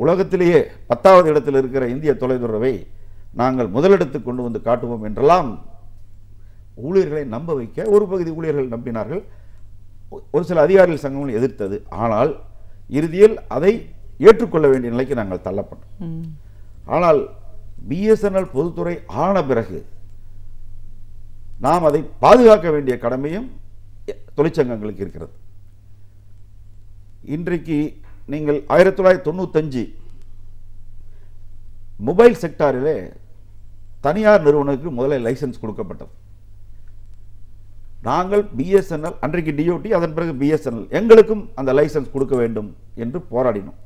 உலகத்திலேயே 10வது இடத்தில் இருக்கிற இந்திய தொலைத்தொடர்பை நாங்கள் முதலிடத்துக்கு கொண்டு வந்து காட்டுவோம் என்றெல்லாம் ஊழியர்களை நம்ப வைக்க ஒரு பகுதி ஊழியர்கள் நம்பினார்கள். ஒரு சில அதிகாரிகள் சங்கங்கள் எதிர்த்தது. ஆனால் இறுதியில் அதை ஏற்றுக்கொள்ள வேண்டிய நிலைக்கு நாங்கள் தள்ளப்பட்டோம். ஆனால் பிஎஸ்என்எல் பொதுத்துறை ஆன பிறகு நாம் அதை பாதுகாக்க வேண்டிய கடமையும் தொழிற்சங்கங்களுக்கு இருக்கிறது. இன்றைக்கு நீங்கள் 1995 மொபைல் செக்டாரிலே தனியார் நிறுவனத்துக்கு முதலில் லைசன்ஸ் கொடுக்கப்பட்டது. நாங்கள் பிஎஸ்என்எல், அன்றைக்கு டிஓடி, அதன் பிறகு பிஎஸ்என்எல், எங்களுக்கும் அந்த லைசன்ஸ் கொடுக்க வேண்டும் என்று போராடினோம்.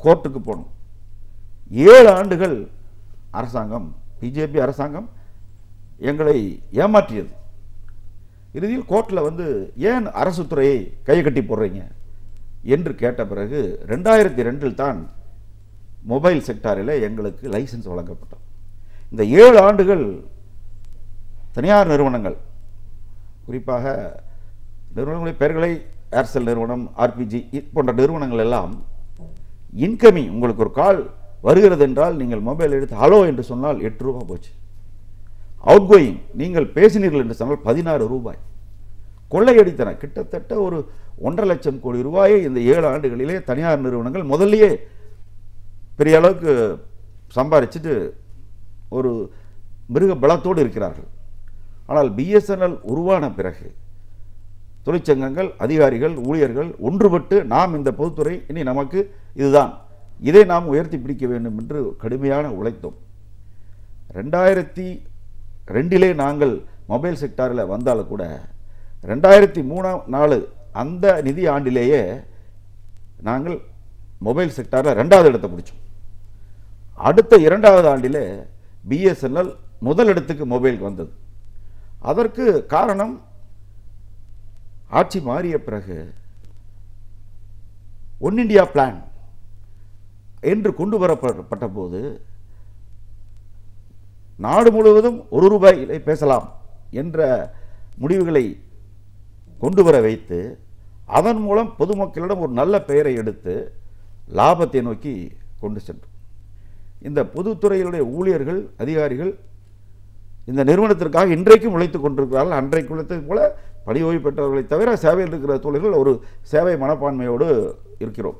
கோர்ட்டுக்கு போனோம். 7 ஆண்டுகள் அரசாங்கம், பிஜேபி அரசாங்கம் எங்களை ஏமாற்றியது. இறுதியில் கோர்ட்டில் வந்து ஏன் அரசு துறையை கையை கட்டி போடுறீங்க என்று கேட்ட பிறகு 2002 தான் மொபைல் செக்டாரில் எங்களுக்கு லைசன்ஸ் வழங்கப்பட்டது. இந்த 7 ஆண்டுகள் தனியார் நிறுவனங்கள், குறிப்பாக நிறுவனங்களுடைய பெயர்களை ஏர்செல் நிறுவனம், ஆர்பிஜி போன்ற நிறுவனங்கள் எல்லாம் இன்கமிங், உங்களுக்கு ஒரு கால் வருகிறது என்றால் நீங்கள் மொபைல் எடுத்து ஹலோ என்று சொன்னால் 8 ரூபாய் போச்சு. அவுட் கோயிங் நீங்கள் பேசினீர்கள் என்று சொன்னால் 16 ரூபாய். கொள்ளையடித்தன கிட்டத்தட்ட ஒரு 1.5 லட்சம் கோடி ரூபாயை இந்த 7 ஆண்டுகளிலே தனியார் நிறுவனங்கள் முதல்லயே பெரிய அளவுக்கு சம்பாதிச்சுட்டு ஒரு மிருக பலத்தோடு இருக்கிறார்கள். ஆனால் பிஎஸ்என்எல் உருவான பிறகு தொழிற்சங்கங்கள், அதிகாரிகள், ஊழியர்கள் ஒன்றுபட்டு நாம் இந்த பொதுத்துறை இனி நமக்கு இதுதான், இதை நாம் உயர்த்தி பிடிக்க வேண்டும் என்று கடுமையான உழைத்தோம். 2002 நாங்கள் மொபைல் செக்டாரில் வந்தாலும் கூட 2003 அந்த நிதி ஆண்டிலேயே நாங்கள் மொபைல் செக்டாரில் 2வது இடத்தை பிடிச்சோம். அடுத்த 2வது ஆண்டிலே பிஎஸ்என்எல் முதலிடத்துக்கு மொபைல் வந்தது. அதற்கு காரணம் ஆட்சி மாறிய பிறகு ஒன் இண்டியா பிளான் என்று கொண்டு வரப்பட்ட போது நாடு முழுவதும் 1 ரூபாயிலே பேசலாம் என்ற முடிவுகளை கொண்டு வர வைத்து அதன் மூலம் பொதுமக்களிடம் ஒரு நல்ல பெயரை எடுத்து லாபத்தை நோக்கி கொண்டு சென்றோம். இந்த பொதுத்துறையினுடைய ஊழியர்கள், அதிகாரிகள் இந்த நிறுவனத்திற்காக இன்றைக்கும் உழைத்துக் கொண்டிருக்கிறார்கள். அன்றைக்கு உழைத்தது போல பணி ஓய்வு பெற்றவர்களை தவிர சேவையில் இருக்கிற தொழில்கள் ஒரு சேவை மனப்பான்மையோடு இருக்கிறோம்.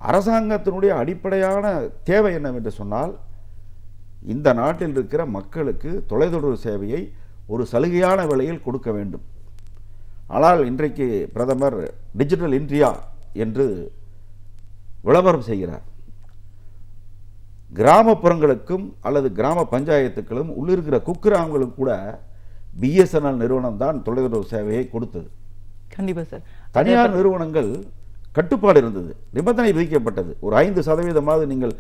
அரசாங்கத்தினுடைய அடிப்படையான தேவை என்னவென்று சொன்னால், இந்த நாட்டில் இருக்கிற மக்களுக்கு தொலைத்தொடர்பு சேவையை ஒரு சலுகையான விலையில் கொடுக்க வேண்டும். ஆனால் இன்றைக்கு பிரதமர் டிஜிட்டல் இந்தியா என்று விளம்பரம் செய்கிறார். கிராமப்புறங்களுக்கும் அல்லது கிராம பஞ்சாயத்துக்களும் உள்ளிருக்கிற குக்கிராமங்களும் கூட பிஎஸ்என்எல் நிறுவனம் தான் தொலைத்தொடர்பு சேவையை கொடுத்தது. கண்டிப்பா சார். தனியார் நிறுவனங்கள் கட்டுப்பாடு இருந்தது, நிபந்தனை விதிக்கப்பட்டது. ஒரு 5% நீங்கள்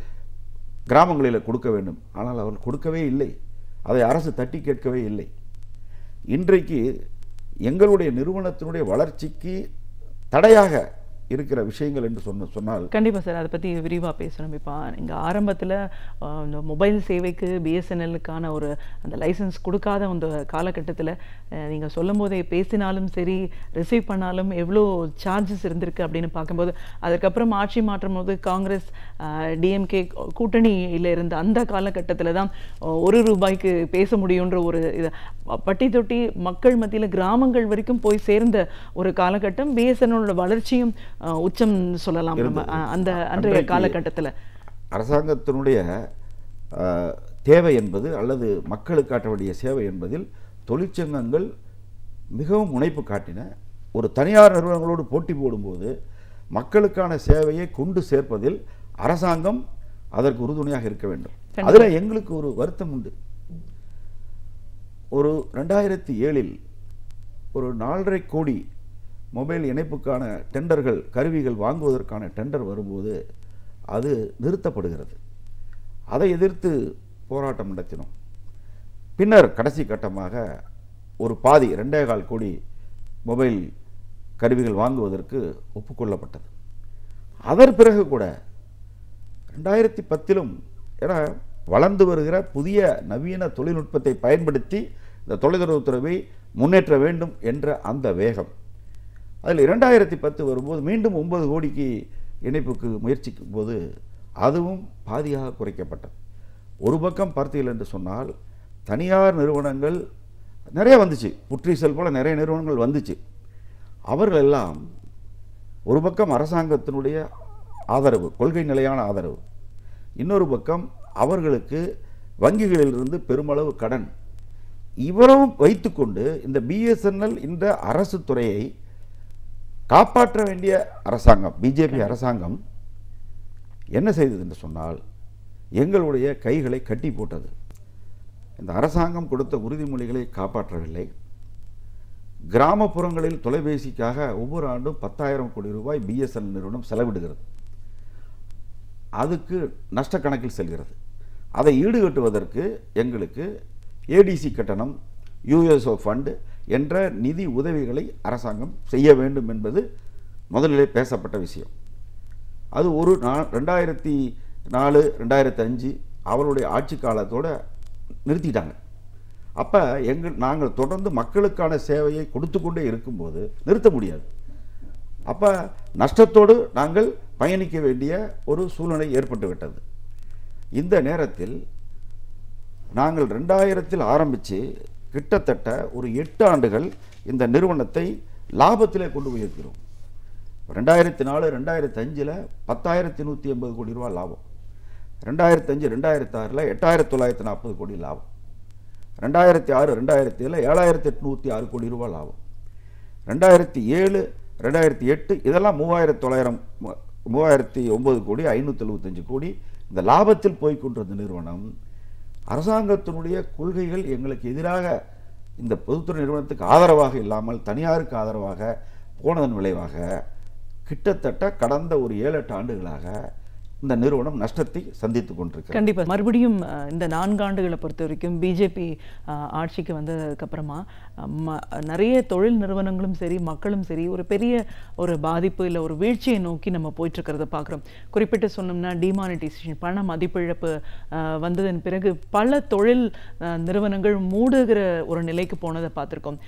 கிராமங்களில் கொடுக்க வேண்டும். ஆனால் அவர்கள் கொடுக்கவே இல்லை. அதை அரசு தட்டி கேட்கவே இல்லை. இன்றைக்கு எங்களுடைய நிறுவனத்தினுடைய வளர்ச்சிக்கு தடையாக இருக்கிற விஷயங்கள் என்று சொன்னால் கண்டிப்பாக சார், அதை பற்றி விரிவாக பேசணும். இப்போ இங்கே ஆரம்பத்தில் இந்த மொபைல் சேவைக்கு பிஎஸ்என்எல்லுக்கான ஒரு அந்த லைசன்ஸ் கொடுக்காத அந்த காலகட்டத்தில் நீங்கள் சொல்லும் போதே பேசினாலும் சரி, ரிசீவ் பண்ணாலும் எவ்வளோ சார்ஜஸ் இருந்திருக்கு அப்படின்னு பார்க்கும்போது, அதுக்கப்புறம் ஆட்சி மாற்றும் போது காங்கிரஸ் டிஎம்கே கூட்டணியில் இருந்த அந்த காலகட்டத்தில் தான் 1 ரூபாய்க்கு பேச முடியுன்ற ஒரு இதை பட்டி தொட்டி மக்கள் மத்தியில் கிராமங்கள் வரைக்கும் போய் சேர்ந்த ஒரு காலகட்டம். பிஎஸ்என்எல்லோட வளர்ச்சியும் உச்சம் சொல்லலாம் நம்ம அந்த அன்றைய காலகட்டத்தில். அரசாங்கத்தினுடைய தேவை என்பது அல்லது மக்களுக்கு காட்ட வேண்டிய சேவை என்பதில் தொழிற்சங்கங்கள் மிகவும் முனைப்பு காட்டின. ஒரு தனியார் நிறுவனங்களோடு போட்டி போடும்போது மக்களுக்கான சேவையை கொண்டு சேர்ப்பதில் அரசாங்கம் அதற்கு உறுதுணையாக இருக்க வேண்டும். அதில் எங்களுக்கு ஒரு வருத்தம் உண்டு. ஒரு 2007 ஒரு 4.5 கோடி மொபைல் இணைப்புக்கான டெண்டர்கள், கருவிகள் வாங்குவதற்கான டெண்டர் வரும்போது அது நிறுத்தப்படுகிறது. அதை எதிர்த்து போராட்டம் நடத்தினோம். பின்னர் கடைசி கட்டமாக ஒரு பாதி 2.25 கோடி மொபைல் கருவிகள் வாங்குவதற்கு ஒப்புக்கொள்ளப்பட்டது. அதன் பிறகு கூட 2010 ஏன்னா வளர்ந்து வருகிற புதிய நவீன தொழில்நுட்பத்தை பயன்படுத்தி இந்த தொலைத்தொடர்புத்துறையை முன்னேற்ற வேண்டும் என்ற அந்த வேகம், அதில் 2010 வரும்போது மீண்டும் 9 கோடிக்கு இணைப்புக்கு முயற்சிக்கும் போது அதுவும் பாதியாக குறைக்கப்பட்டது. ஒரு பக்கம் பார்த்தீர்கள் என்று சொன்னால் தனியார் நிறுவனங்கள் நிறைய வந்துச்சு, புற்றீசல் போல நிறைய நிறுவனங்கள் வந்துச்சு. அவர்கள் எல்லாம் ஒரு பக்கம் அரசாங்கத்தினுடைய ஆதரவு, கொள்கை நிலையான ஆதரவு, இன்னொரு பக்கம் அவர்களுக்கு வங்கிகளிலிருந்து பெருமளவு கடன், இவரும் வைத்துக்கொண்டு இந்த பிஎஸ்என்எல் இந்த அரசு துறையை காப்பாற்ற வேண்டிய அரசாங்கம், பிஜேபி அரசாங்கம் என்ன செய்தது என்று சொன்னால் எங்களுடைய கைகளை கட்டி போட்டது. இந்த அரசாங்கம் கொடுத்த உறுதிமொழிகளை காப்பாற்றவில்லை. கிராமப்புறங்களில் தொலைபேசிக்காக ஒவ்வொரு ஆண்டும் 10,000 கோடி ரூபாய் பிஎஸ்என்எல் நிறுவனம் செலவிடுகிறது. அதுக்கு நஷ்ட கணக்கில் செல்கிறது. அதை ஈடுகட்டுவதற்கு எங்களுக்கு ஏடிசி கட்டணம், யூஎஸ்ஓ ஃபண்டு என்ற நிதி உதவிகளை அரசாங்கம் செய்ய வேண்டும் என்பது முதலிலே பேசப்பட்ட விஷயம். அது ஒரு 2004 2005 அவருடைய ஆட்சி காலத்தோடு நிறுத்திட்டாங்க. அப்போ நாங்கள் தொடர்ந்து மக்களுக்கான சேவையை கொடுத்து கொண்டே இருக்கும்போது நிறுத்த முடியாது. அப்போ நஷ்டத்தோடு நாங்கள் பயணிக்க வேண்டிய ஒரு சூழ்நிலை ஏற்பட்டுவிட்டது. இந்த நேரத்தில் நாங்கள் 2000 ஆரம்பித்து கிட்டத்தட்ட ஒரு 8 ஆண்டுகள் இந்த நிறுவனத்தை லாபத்திலே கொண்டு போயிருக்கிறோம். 2004 2005 10,180 கோடி ரூபாய் லாபம், 2005 2006 8,940 கோடி லாபம், 2006 2007 7,806 கோடி ரூபாய் லாபம், 2007 2008 இதெல்லாம் 3,900 கோடி 575 கோடி இந்த லாபத்தில் போய்கொண்டிருந்த நிறுவனம். அரசாங்கத்தினுடைய கொள்கைகள் எங்களுக்கு எதிராக இந்த பொதுத்துறை நிறுவனத்துக்கு ஆதரவாக இல்லாமல் தனியாருக்கு ஆதரவாக போனதன் விளைவாக கிட்டத்தட்ட கடந்த ஒரு 7-8 ஆண்டுகளாக இந்த நிறுவனம் நஷ்டத்தை சந்தித்துக் கொண்டிருக்கிறது. கண்டிப்பா மறுபடியும் இந்த 4 ஆண்டுகளை பொறுத்த வரைக்கும் பிஜேபி ஆட்சிக்கு வந்ததுக்கு அப்புறமா நிறைய தொழில் நிறுவனங்களும் சரி மக்களும் சரி ஒரு பெரிய ஒரு பாதிப்பு இல்லை ஒரு வீழ்ச்சியை நோக்கி நம்ம போயிட்டு இருக்கிறத பார்க்குறோம். குறிப்பிட்டு சொன்னோம்னா டிமானிட்டைசேஷன், பண மதிப்பிழப்பு வந்ததன் பிறகு பல தொழில் நிறுவனங்கள் மூடுகிற ஒரு நிலைக்கு போனதை பார்த்துருக்கோம்.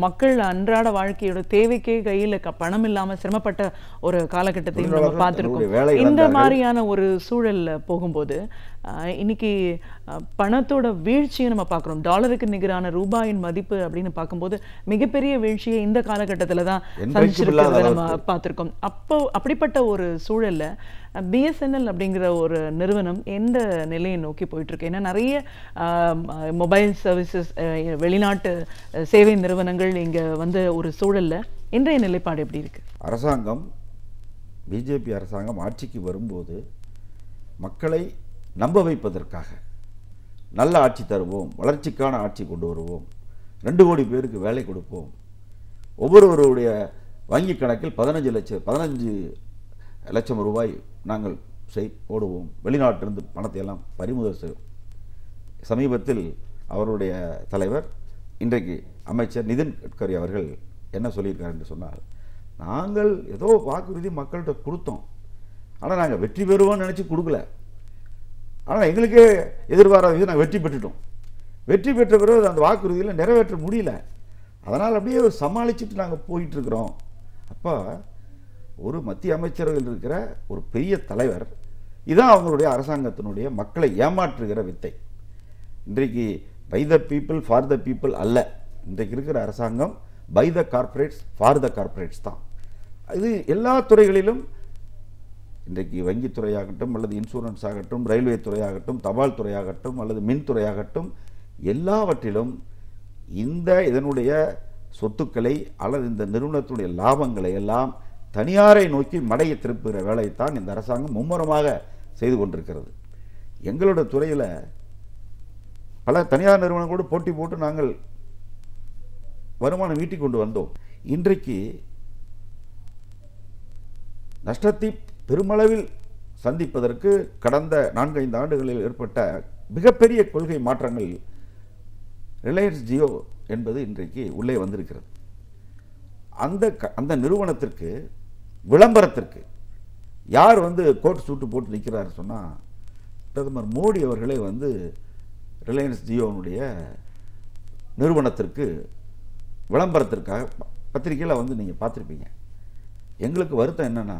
மக்கள் அன்றாட வாழ்க்கையோட தேவைக்கே கையில் பணம் இல்லாமல் சிரமப்பட்ட ஒரு காலகட்டத்தையும் நம்ம பார்த்துருக்கோம். இந்த மாதிரியான ஒரு சூழல்ல போகும்போது இன்னைக்கு பணத்தோட வீழ்ச்சியை நம்ம பார்க்குறோம். டாலருக்கு நிகரான ரூபாயின் மதிப்பு அப்படின்னு பார்க்கும்போது மிகப்பெரிய வீழ்ச்சியை இந்த காலகட்டத்தில் தான் சந்திச்சிருக்கிறத நம்ம பார்த்துருக்கோம். அப்படிப்பட்ட ஒரு சூழல்ல பிஎஸ்என்எல் அப்படிங்கிற ஒரு நிறுவனம் எந்த நிலையை நோக்கி போயிட்டு இருக்கு? ஏன்னா நிறைய மொபைல் சர்வீசஸ் வெளிநாட்டு சேவை நிறுவனங்கள் இங்க வந்து ஒரு சூழல்ல இன்றைய நிலைப்பாடு எப்படி இருக்கு? அரசாங்கம், பிஜேபி அரசாங்கம் ஆட்சிக்கு வரும்போது மக்களை நம்ப வைப்பதற்காக நல்ல ஆட்சி தருவோம், வளர்ச்சிக்கான ஆட்சி கொண்டு வருவோம், 2 கோடி பேருக்கு வேலை கொடுப்போம், ஒவ்வொருவருடைய வங்கி கணக்கில் 15 லட்சம் ரூபாய் நாங்கள் போடுவோம், வெளிநாட்டிலிருந்து பணத்தை எல்லாம் பறிமுதல் செய்வோம். சமீபத்தில் அவருடைய தலைவர் இன்றைக்கு அமைச்சர் நிதின் கட்கரி அவர்கள் என்ன சொல்லியிருக்கார் என்று சொன்னால், நாங்கள் ஏதோ வாக்குறுதி மக்கள்கிட்ட கொடுத்தோம், ஆனால் நாங்கள் வெற்றி பெறுவோம்னு நினச்சி கொடுக்கல, ஆனால் எங்களுக்கே எதிர்பாராத நாங்கள் வெற்றி பெற்றுட்டோம், வெற்றி பெற்ற பிறகு அந்த வாக்குறுதியில் நிறைவேற்ற முடியல, அதனால் அப்படியே சமாளிச்சுட்டு நாங்கள் போயிட்டுருக்குறோம். அப்போ ஒரு மத்திய அமைச்சர்கள் இருக்கிற ஒரு பெரிய தலைவர் இதுதான் அவங்களுடைய அரசாங்கத்தினுடைய மக்களை ஏமாற்றுகிற வித்தை. இன்றைக்கு by the people for the people அல்ல, இன்றைக்கு இருக்கிற அரசாங்கம் by the corporates for the corporates தான். இது எல்லா துறைகளிலும், இன்றைக்கு வங்கித்துறையாகட்டும் அல்லது இன்சூரன்ஸ் ஆகட்டும், ரயில்வே துறையாகட்டும், தபால் துறையாகட்டும் அல்லது மின்துறையாகட்டும், எல்லாவற்றிலும் இதனுடைய சொத்துக்களை அல்லது இந்த நிறுவனத்துடைய லாபங்களை எல்லாம் தனியாரை நோக்கி மடையை திருப்புகிற வேலையைத்தான் இந்த அரசாங்கம் மும்முரமாக செய்து கொண்டிருக்கிறது. எங்களோட துறையில் பல தனியார் நிறுவனங்களோடு போட்டி போட்டு நாங்கள் வருமானம் ஈட்டி கொண்டு வந்தோம். இன்றைக்கு நஷ்டத்தை பெருமளவில் சந்திப்பதற்கு கடந்த 4-5 ஆண்டுகளில் ஏற்பட்ட மிகப்பெரிய கொள்கை மாற்றங்கள் ரிலையன்ஸ் ஜியோ என்பது இன்றைக்கு உள்ளே வந்திருக்கிறது. அந்த நிறுவனத்திற்கு விளம்பரத்திற்கு யார் வந்து கோட் சூட்டு போட்டு நிற்கிறாரு சொன்னால் பிரதமர் மோடி அவர்களே வந்து ரிலையன்ஸ் ஜியோனுடைய நிறுவனத்திற்கு விளம்பரத்திற்காக பத்திரிக்கையில் வந்து நீங்கள் பார்த்துருப்பீங்க. எங்களுக்கு வருத்தம் என்னென்னா,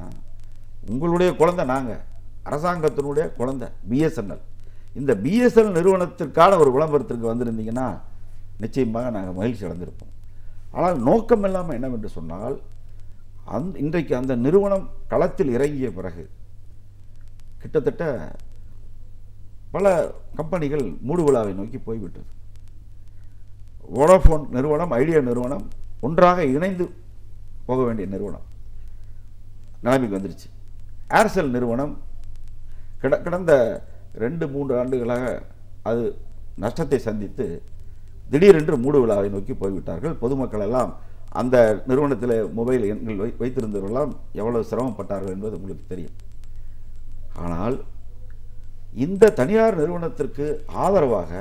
உங்களுடைய குழந்தை நாங்கள், அரசாங்கத்தினுடைய குழந்தை பிஎஸ்என்எல், இந்த பிஎஸ்என்எல் நிறுவனத்திற்கான ஒரு விளம்பரத்திற்கு வந்திருந்தீங்கன்னா நிச்சயமாக நாங்கள் மகிழ்ச்சி அடைந்திருப்போம். ஆனால் நோக்கம் இல்லாமல் என்னவென்று சொன்னால், இன்றைக்கு அந்த நிறுவனம் களத்தில் இறங்கிய பிறகு கிட்டத்தட்ட பல கம்பெனிகள் மூடுவிழாவை நோக்கி போய்விட்டது. வோடாஃபோன் நிறுவனம், ஐடியா நிறுவனம் ஒன்றாக இணைந்து போக வேண்டிய நிறுவனம் நிலைமைக்கு வந்துருச்சு. ஏர்செல் நிறுவனம் கடந்த 2-3 ஆண்டுகளாக அது நஷ்டத்தை சந்தித்து திடீரென்று மூடுவிழாவை நோக்கி போய்விட்டார்கள். பொதுமக்கள் எல்லாம் அந்த நிறுவனத்தில் மொபைல் எண்கள் வைத்திருந்தவர்களெல்லாம் எவ்வளவு சிரமப்பட்டார்கள் என்பது உங்களுக்கு தெரியும். ஆனால் இந்த தனியார் நிறுவனத்திற்கு ஆதரவாக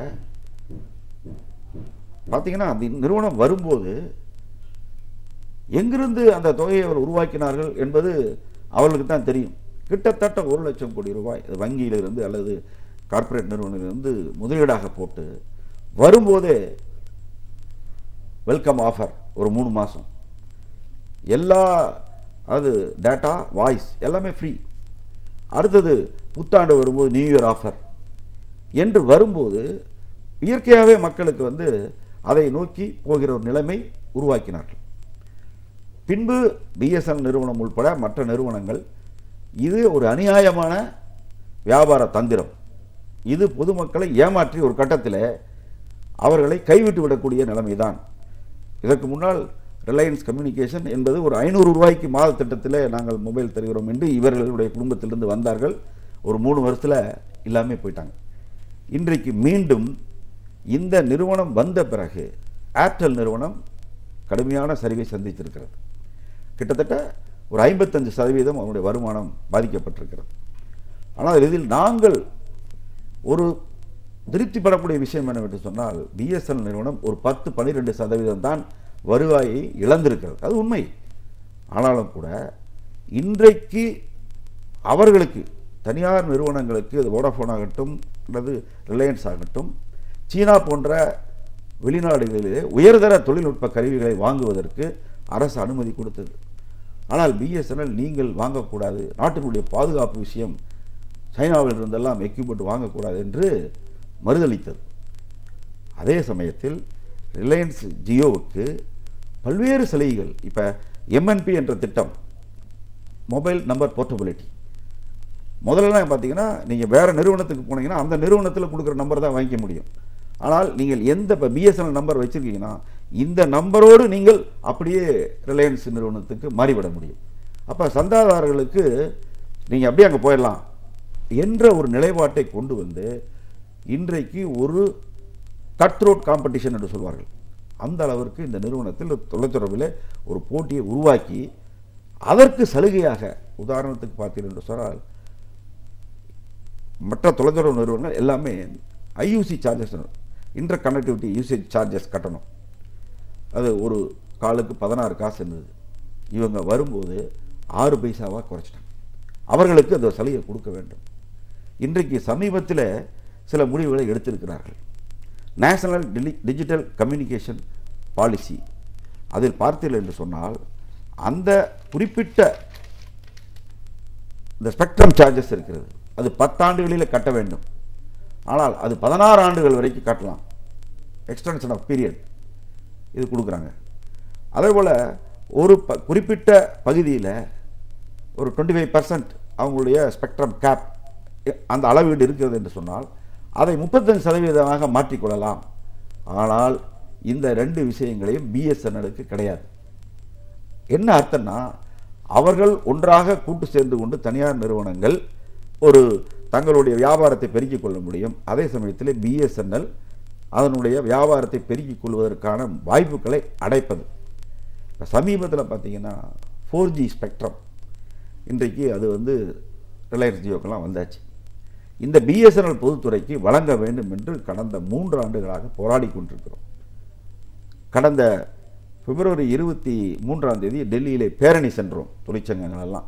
பார்த்தீங்கன்னா, அந்த நிறுவனம் வரும்போது எங்கிருந்து அந்த தொகையை அவர் உருவாக்கினார்கள் என்பது அவர்களுக்கு தான் தெரியும். கிட்டத்தட்ட 1 லட்சம் கோடி ரூபாய் வங்கியிலிருந்து அல்லது கார்ப்பரேட் நிறுவனத்திலிருந்து முதலீடாக போட்டு வரும்போதே வெல்கம் ஆஃபர் ஒரு 3 மாதம், எல்லா அது டேட்டா வாய்ஸ் எல்லாமே ஃப்ரீ. அடுத்தது புத்தாண்டு வரும்போது நியூ இயர் ஆஃபர் என்று வரும்போது இயற்கையாகவே மக்களுக்கு வந்து அதை நோக்கி போகிற ஒரு நிலைமை உருவாக்கினார்கள். பின்பு பிஎஸ்என்எல் நிறுவனம் உள்பட மற்ற நிறுவனங்கள் இது ஒரு அநியாயமான வியாபார தந்திரம், இது பொதுமக்களை ஏமாற்றி ஒரு கட்டத்தில் அவர்களை கைவிட்டு விடக்கூடிய நிலைமைதான். இதற்கு முன்னால் ரிலையன்ஸ் கம்யூனிகேஷன் என்பது ஒரு 500 ரூபாய்க்கு மாத திட்டத்தில் நாங்கள் மொபைல் தருகிறோம் என்று இவர்களுடைய குடும்பத்திலிருந்து வந்தார்கள். ஒரு 3 வருஷத்தில் இல்லாமல் போயிட்டாங்க. இன்றைக்கு மீண்டும் இந்த நிறுவனம் வந்த பிறகு ஏர்டெல் நிறுவனம் கடுமையான சரிவை சந்தித்திருக்கிறது. கிட்டத்தட்ட ஒரு 55% அவருடைய வருமானம் பாதிக்கப்பட்டிருக்கிறது. ஆனால் இதில் நாங்கள் ஒரு திருப்திப்படக்கூடிய விஷயம் என்னவென்று சொன்னால், பிஎஸ்என்எல் நிறுவனம் ஒரு 10-12% தான் வருவாயை இழந்திருக்கிறது. அது உண்மை. ஆனாலும் கூட இன்றைக்கு அவர்களுக்கு தனியார் நிறுவனங்களுக்கு, வோடாஃபோன் ஆகட்டும் அல்லது ரிலையன்ஸ் ஆகட்டும், சீனா போன்ற வெளிநாடுகளிலே உயர்தர தொழில்நுட்ப கருவிகளை வாங்குவதற்கு அரசு அனுமதி கொடுத்தது. ஆனால் பிஎஸ்என்எல் நீங்கள் வாங்கக்கூடாது, நாட்டினுடைய பாதுகாப்பு விஷயம், சைனாவில் இருந்தெல்லாம் எக்யூப்மெண்ட் வாங்கக்கூடாது என்று மறுதளித்தது. அதே சமயத்தில் ரிலையன்ஸ் ஜியோவுக்கு பல்வேறு சலுகைகள், இப்போ எம்என்பி என்ற திட்டம், மொபைல் நம்பர் போர்ட்டபிலிட்டி, முதல்ல பார்த்தீங்கன்னா நீங்கள் வேறு நிறுவனத்துக்கு போனீங்கன்னா அந்த நிறுவனத்தில் கொடுக்குற நம்பர் தான் வாங்கிக்க முடியும். ஆனால் நீங்கள் எந்த இப்போ பிஎஸ்என்எல் நம்பர் வச்சுருக்கீங்கன்னா இந்த நம்பரோடு நீங்கள் அப்படியே ரிலையன்ஸ் நிறுவனத்துக்கு மாறிவிட முடியும். அப்போ சந்தாதாரர்களுக்கு நீங்கள் அப்படியே அங்கே போயிடலாம் என்ற ஒரு நிலைப்பாட்டை கொண்டு வந்து இன்றைக்கு ஒரு கட் த்ரோட் காம்படிஷன் என்று சொல்வார்கள், அந்த அளவிற்கு இந்த நிறுவனத்தில் தொலைத்தொடர்பில் ஒரு போட்டியை உருவாக்கி அதற்கு சலுகையாக, உதாரணத்துக்கு பார்த்தீர்கள் என்று சொன்னால் மற்ற தொலைத்தொடர்பு நிறுவனங்கள் எல்லாமே IUC charges, inter connectivity usage charges கட்டணும். அது ஒரு காலுக்கு 16 காசு இருந்தது. இவங்க வரும்போது 6 பைசாவாக குறைச்சிட்டாங்க. அவர்களுக்கு அந்த சலுகை கொடுக்க வேண்டும். இன்றைக்கு சமீபத்தில் சில முடிவுகளை எடுத்திருக்கிறார்கள். நேஷனல் டிஜிட்டல் கம்யூனிகேஷன் பாலிசி, அதில் பார்த்தீர்கள் என்று சொன்னால் அந்த குறிப்பிட்ட இந்த ஸ்பெக்ட்ரம் சார்ஜஸ் இருக்கிறது, அது 10 ஆண்டுகளில் கட்ட வேண்டும். ஆனால் அது 16 ஆண்டுகள் வரைக்கும் கட்டலாம், எக்ஸ்டென்ஷன் ஆஃப் பீரியட் இது கொடுக்குறாங்க. அதே போல் ஒரு குறிப்பிட்ட பகுதியில் ஒரு 25% அவங்களுடைய ஸ்பெக்ட்ரம் கேப் அந்த அளவீடு இருக்கிறது என்று சொன்னால் அதை 35% மாற்றிக்கொள்ளலாம். ஆனால் இந்த 2 விஷயங்களையும் பிஎஸ்என்எலுக்கு கிடையாது. என்ன அர்த்தம்னா, அவர்கள் ஒன்றாக கூட்டு சேர்ந்து கொண்டு தனியார் நிறுவனங்கள் ஒரு தங்களுடைய வியாபாரத்தை பெருக்கிக் கொள்ள முடியும். அதே சமயத்தில் பிஎஸ்என்எல் அதனுடைய வியாபாரத்தை பெருக்கிக் கொள்வதற்கான வாய்ப்புகளை அடைப்பது. இப்போ சமீபத்தில் பார்த்தீங்கன்னா 4G ஸ்பெக்ட்ரம் இன்றைக்கு அது வந்து ரிலையன்ஸ் ஜியோக்கெல்லாம் வந்தாச்சு. இந்த பிஎஸ்என்எல் பொதுத்துறைக்கு வழங்க வேண்டும் என்று கடந்த 3 ஆண்டுகளாக போராடி கொண்டிருக்கிறோம். கடந்த பிப்ரவரி 23ஆம் தேதி டெல்லியிலே பேரணி சென்றோம் தொழிற்சங்கங்கள் எல்லாம்.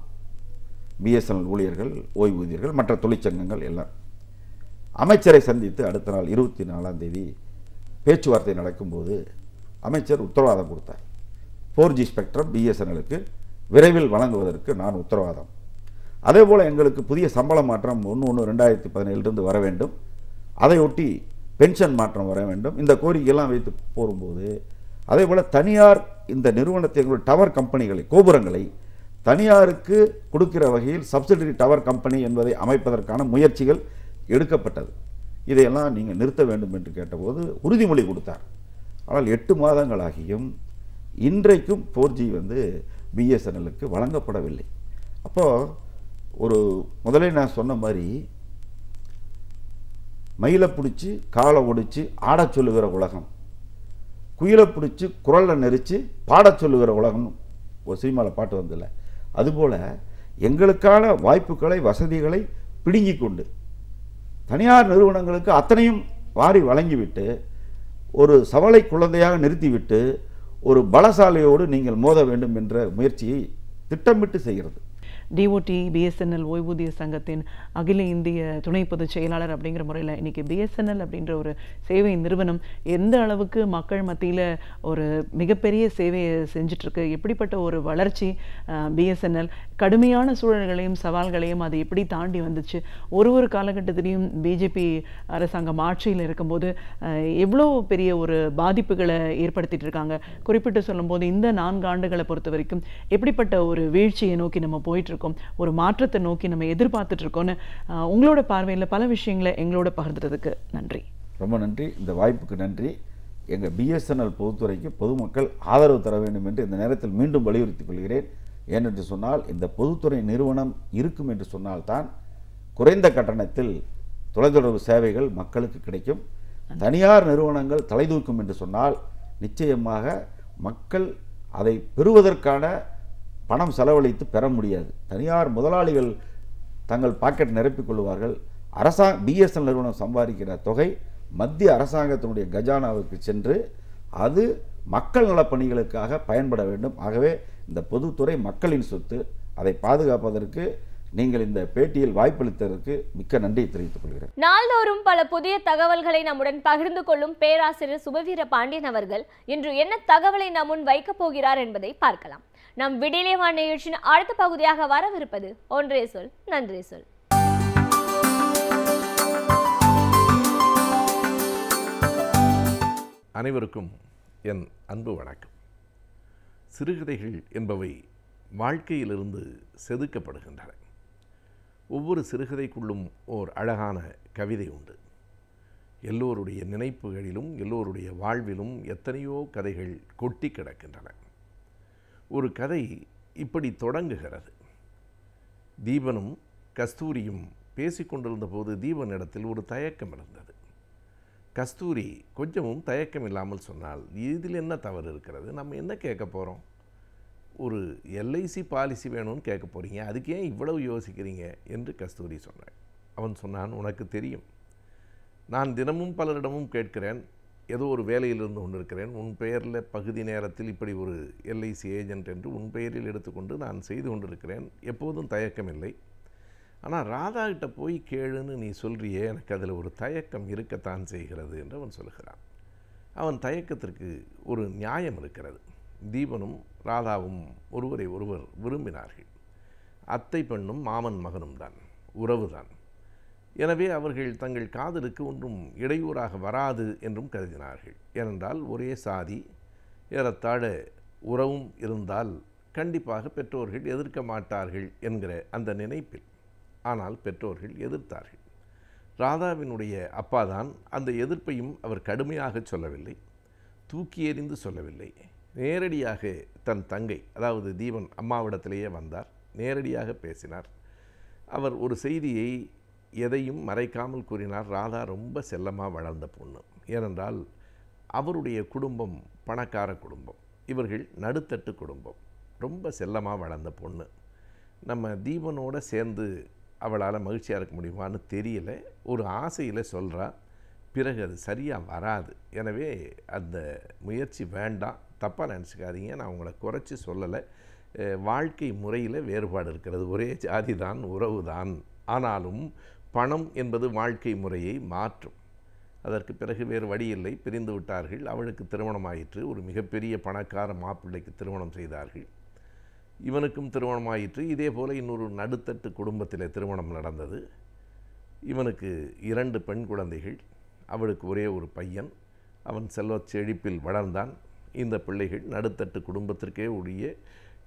பிஎஸ்என்எல் ஊழியர்கள், ஓய்வூதியர்கள், மற்ற தொழிற்சங்கங்கள் எல்லாம் அமைச்சரை சந்தித்து அடுத்த நாள் 24ஆம் தேதி பேச்சுவார்த்தை நடக்கும்போது அமைச்சர் உத்தரவாதம் கொடுத்தார். 4G ஸ்பெக்ட்ரம் பிஎஸ்என்எலுக்கு விரைவில் வழங்குவதற்கு நான் உத்தரவாதம். அதேபோல் எங்களுக்கு புதிய சம்பள மாற்றம் 1/1/2017 வர வேண்டும். அதையொட்டி பென்ஷன் மாற்றம் வர வேண்டும். இந்த கோரிக்கையெல்லாம் வைத்து போகும்போது அதேபோல் தனியார் இந்த நிறுவனத்தை டவர் கம்பெனிகளை, கோபுரங்களை தனியாருக்கு கொடுக்கிற வகையில் சப்சிடரி டவர் கம்பெனி என்பதை அமைப்பதற்கான முயற்சிகள் எடுக்கப்பட்டது. இதையெல்லாம் நீங்கள் நிறுத்த வேண்டும் என்று கேட்டபோது உறுதிமொழி கொடுத்தார். ஆனால் 8 மாதங்களாகியும் இன்றைக்கும் 4G பிஎஸ்என்எலுக்கு வழங்கப்படவில்லை. அப்போது முதலே நான் சொன்ன மாதிரி மயிலை பிடிச்சி காலை ஒடிச்சு ஆடச் சொல்லுகிற உலகம், குயிலை பிடிச்சி குரலில் நெரிச்சு பாடச் சொல்லுகிற உலகம் ஒரு சினிமாவில் பாட்டு வந்தில்ல, அதுபோல் எங்களுக்கான வாய்ப்புகளை, வசதிகளை பிடுங்கி கொண்டு தனியார் நிறுவனங்களுக்கு அத்தனையும் வாரி வழங்கிவிட்டு ஒரு சவலை குழந்தையாக நிறுத்திவிட்டு ஒரு பலசாலையோடு நீங்கள் மோத வேண்டும் என்ற முயற்சியை திட்டமிட்டு செய்கிறது. டிஓடி பிஎஸ்என்எல் ஓய்வூதிய சங்கத்தின் அகில இந்திய துணை பொதுச் செயலாளர் அப்படிங்கிற முறையில் இன்றைக்கி பிஎஸ்என்எல் அப்படின்ற ஒரு சேவை நிறுவனம் எந்த அளவுக்கு மக்கள் மத்தியில் ஒரு மிகப்பெரிய சேவையை செஞ்சிட்ருக்கு, எப்படிப்பட்ட ஒரு வளர்ச்சி பிஎஸ்என்எல், கடுமையான சூழல்களையும் சவால்களையும் அது எப்படி தாண்டி வந்துச்சு, ஒரு காலகட்டத்திலையும் பிஜேபி அரசாங்கம் ஆட்சியில் இருக்கும்போது எவ்வளோ பெரிய ஒரு பாதிப்புகளை ஏற்படுத்திட்டு இருக்காங்க. குறிப்பிட்டு சொல்லும்போது இந்த 4 ஆண்டுகளை பொறுத்த வரைக்கும் எப்படிப்பட்ட ஒரு வீழ்ச்சியை நோக்கி நம்ம போயிட்டு இருக்கோம், ஒரு மாற்றத்தை நோக்கி நம்ம எதிர்பார்த்துட்டு இருக்கோம்னு உங்களோட பார்வையில் பல விஷயங்களை எங்களோட பகிர்ந்ததுக்கு நன்றி. ரொம்ப நன்றி. இந்த வாய்ப்புக்கு நன்றி. எங்கள் பிஎஸ்என்எல் பொதுத்துறைக்கு பொதுமக்கள் ஆதரவு தர வேண்டும் என்று இந்த நேரத்தில் மீண்டும் வலியுறுத்திக் கொள்கிறேன். ஏனென்று சொன்னால் இந்த பொதுத்துறை நிறுவனம் இருக்கும் என்று சொன்னால்தான் குறைந்த கட்டணத்தில் தொலைத்தொடர்பு சேவைகள் மக்களுக்கு கிடைக்கும். தனியார் நிறுவனங்கள் தலைதூக்கும் என்று சொன்னால் நிச்சயமாக மக்கள் அதை பெறுவதற்கான பணம் செலவழித்து பெற முடியாது. தனியார் முதலாளிகள் தங்கள் பாக்கெட் நிரப்பிக் கொள்வார்கள். பிஎஸ்என்எல் நிறுவனம் சம்பாதிக்கிற தொகை மத்திய அரசாங்கத்தினுடைய கஜானாவுக்கு சென்று அது மக்கள் நலப்பணிகளுக்காக பயன்பட வேண்டும். ஆகவே இந்த பொதுத்துறை மக்களின் சொத்து, அதை பாதுகாப்பதற்கு நீங்கள் இந்த பேட்டியில் வாய்ப்பளித்ததற்கு மிக்க நன்றி தெரிவித்துக் கொள்கிறேன். நாள்தோறும் பல புதிய தகவல்களை நம்முடன் பகிர்ந்து கொள்ளும் பேராசிரியர் சுபவீர பாண்டியன் அவர்கள் இன்று என்ன தகவலை நம் முன் வைக்கப் போகிறார் என்பதை பார்க்கலாம். நம் விடியலே வான் நிகழ்ச்சியின் அடுத்த பகுதியாக வரவிருப்பது ஒன்றே சொல் நன்றே சொல். அனைவருக்கும் என் அன்பு வணக்கம். சிறுகதைகள் என்பவை வாழ்க்கையிலிருந்து செதுக்கப்படுகின்றன. ஒவ்வொரு சிறுகதைக்குள்ளும் ஓர் அழகான கவிதை உண்டு. எல்லோருடைய நினைப்புகளிலும் எல்லோருடைய வாழ்விலும் எத்தனையோ கதைகள் கொட்டி கிடக்கின்றன. ஒரு கதை இப்படி தொடங்குகிறது. தீபனும் கஸ்தூரியும் பேசிக்கொண்டிருந்த போது தீபனிடத்தில் ஒரு தயக்கம் இருந்தது. கஸ்தூரி கொஞ்சமும் தயக்கம் இல்லாமல் சொன்னால், இதில் என்ன தவறு இருக்கிறது, நம்ம என்ன கேட்க போகிறோம், ஒரு எல்ஐசி பாலிசி வேணும்னு கேட்க போகிறீங்க, அதுக்கு ஏன் இவ்வளவு யோசிக்கிறீங்க என்று கஸ்தூரி சொன்னாள். அவன் சொன்னான், உனக்கு தெரியும், நான் தினமும் பலரிடமும் கேட்கிறேன், ஏதோ ஒரு வேலையில் இருந்து கொண்டு இருக்கிறேன், உன் பெயரில் பகுதி நேரத்தில் இப்படி ஒரு எல்ஐசி ஏஜென்ட் என்று உன் பெயரில் எடுத்துக்கொண்டு நான் செய்து கொண்டிருக்கிறேன், எப்போதும் தயக்கமில்லை. ஆனால் ராதாகிட்ட போய் கேளுன்னு நீ சொல்கிறியே, எனக்கு அதில் ஒரு தயக்கம் இருக்கத்தான் செய்கிறது என்று அவன் சொல்கிறான். அவன் தயக்கத்திற்கு ஒரு நியாயம் இருக்கிறது. தீபனும் ராதாவும் ஒருவரை ஒருவர் விரும்பினார்கள். அத்தை பெண்ணும் மாமன் மகனும் தான், உறவு தான். எனவே அவர்கள் தங்கள் காதலுக்கு ஒன்றும் இடையூறாக வராது என்றும் கருதினார்கள். ஏனென்றால் ஒரே சாதி, ஏறத்தாழ உறவும் இருந்தால் கண்டிப்பாக பெற்றோர்கள் எதிர்க்க மாட்டார்கள் என்கிற அந்த நினைப்பில். ஆனால் பெற்றோர்கள் எதிர்த்தார்கள். ராதாவினுடைய அப்பாதான் அந்த எதிர்ப்பையும் அவர் கடுமையாக சொல்லவில்லை, தூக்கி எறிந்து சொல்லவில்லை. நேரடியாக தன் தங்கை, அதாவது தீபன் அம்மாவிடத்திலேயே வந்தார், நேரடியாக பேசினார். அவர் ஒரு செய்தியை எதையும் மறைக்காமல் கூறினார். ராதா ரொம்ப செல்லமாக வளர்ந்த பொண்ணு. ஏனென்றால் அவருடைய குடும்பம் பணக்கார குடும்பம், இவர்கள் நடுத்தட்டு குடும்பம். ரொம்ப செல்லமாக வளர்ந்த பொண்ணு. நம்ம தீபனோடு சேர்ந்து அவளால் மகிழ்ச்சியாக இருக்க முடியுமான்னு தெரியல, ஒரு ஆசையில் சொல்கிறா, பிறகு அது சரியாக வராது. எனவே அந்த முயற்சி வேண்டாம், தப்பாக நினச்சிக்காதீங்க, நான் உங்களை குறைச்சி சொல்லலை. வாழ்க்கை முறையில் வேறுபாடு இருக்கிறது. ஒரே ஜாதி தான், உறவு தான், ஆனாலும் பணம் என்பது வாழ்க்கை முறையை மாற்றும். அதற்கு பிறகு வேறு வழியில்லை, பிரிந்து விட்டார்கள். அவளுக்கு திருமணமாயிற்று, ஒரு மிகப்பெரிய பணக்கார மாப்பிள்ளைக்கு திருமணம் செய்தார்கள். இவனுக்கும் திருமணமாயிற்று. இதே போல் இன்னொரு நடுத்தட்டு குடும்பத்தில் திருமணம் நடந்தது. இவனுக்கு 2 பெண் குழந்தைகள், அவளுக்கு ஒரே ஒரு பையன். அவன் செல்வச் செழிப்பில் வளர்ந்தான். இந்த பிள்ளைகள் நடுத்தட்டு குடும்பத்திற்கே உரிய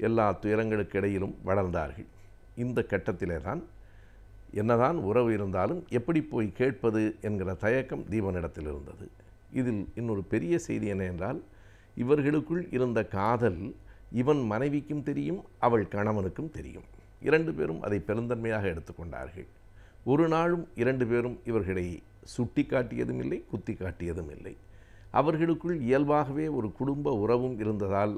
எல்லா துயரங்களுக்கு இடையிலும் வளர்ந்தார்கள். இந்த கட்டத்திலே தான் என்னதான் உறவு இருந்தாலும் எப்படி போய் கேட்பது என்கிற தயக்கம் தீபனிடத்தில் இருந்தது. இதில் இன்னொரு பெரிய செய்தி என்ன என்றால், இவர்களுக்குள் இருந்த காதல் இவன் மனைவிக்கும் தெரியும், அவள் கணவனுக்கும் தெரியும். 2 பேரும் அதை பெருந்தன்மையாக எடுத்துக்கொண்டார்கள். ஒரு நாளும் 2 பேரும் இவர்களை சுட்டி காட்டியதும் இல்லை, குத்தி காட்டியதும் இல்லை. அவர்களுக்குள் இயல்பாகவே ஒரு குடும்ப உறவும் இருந்ததால்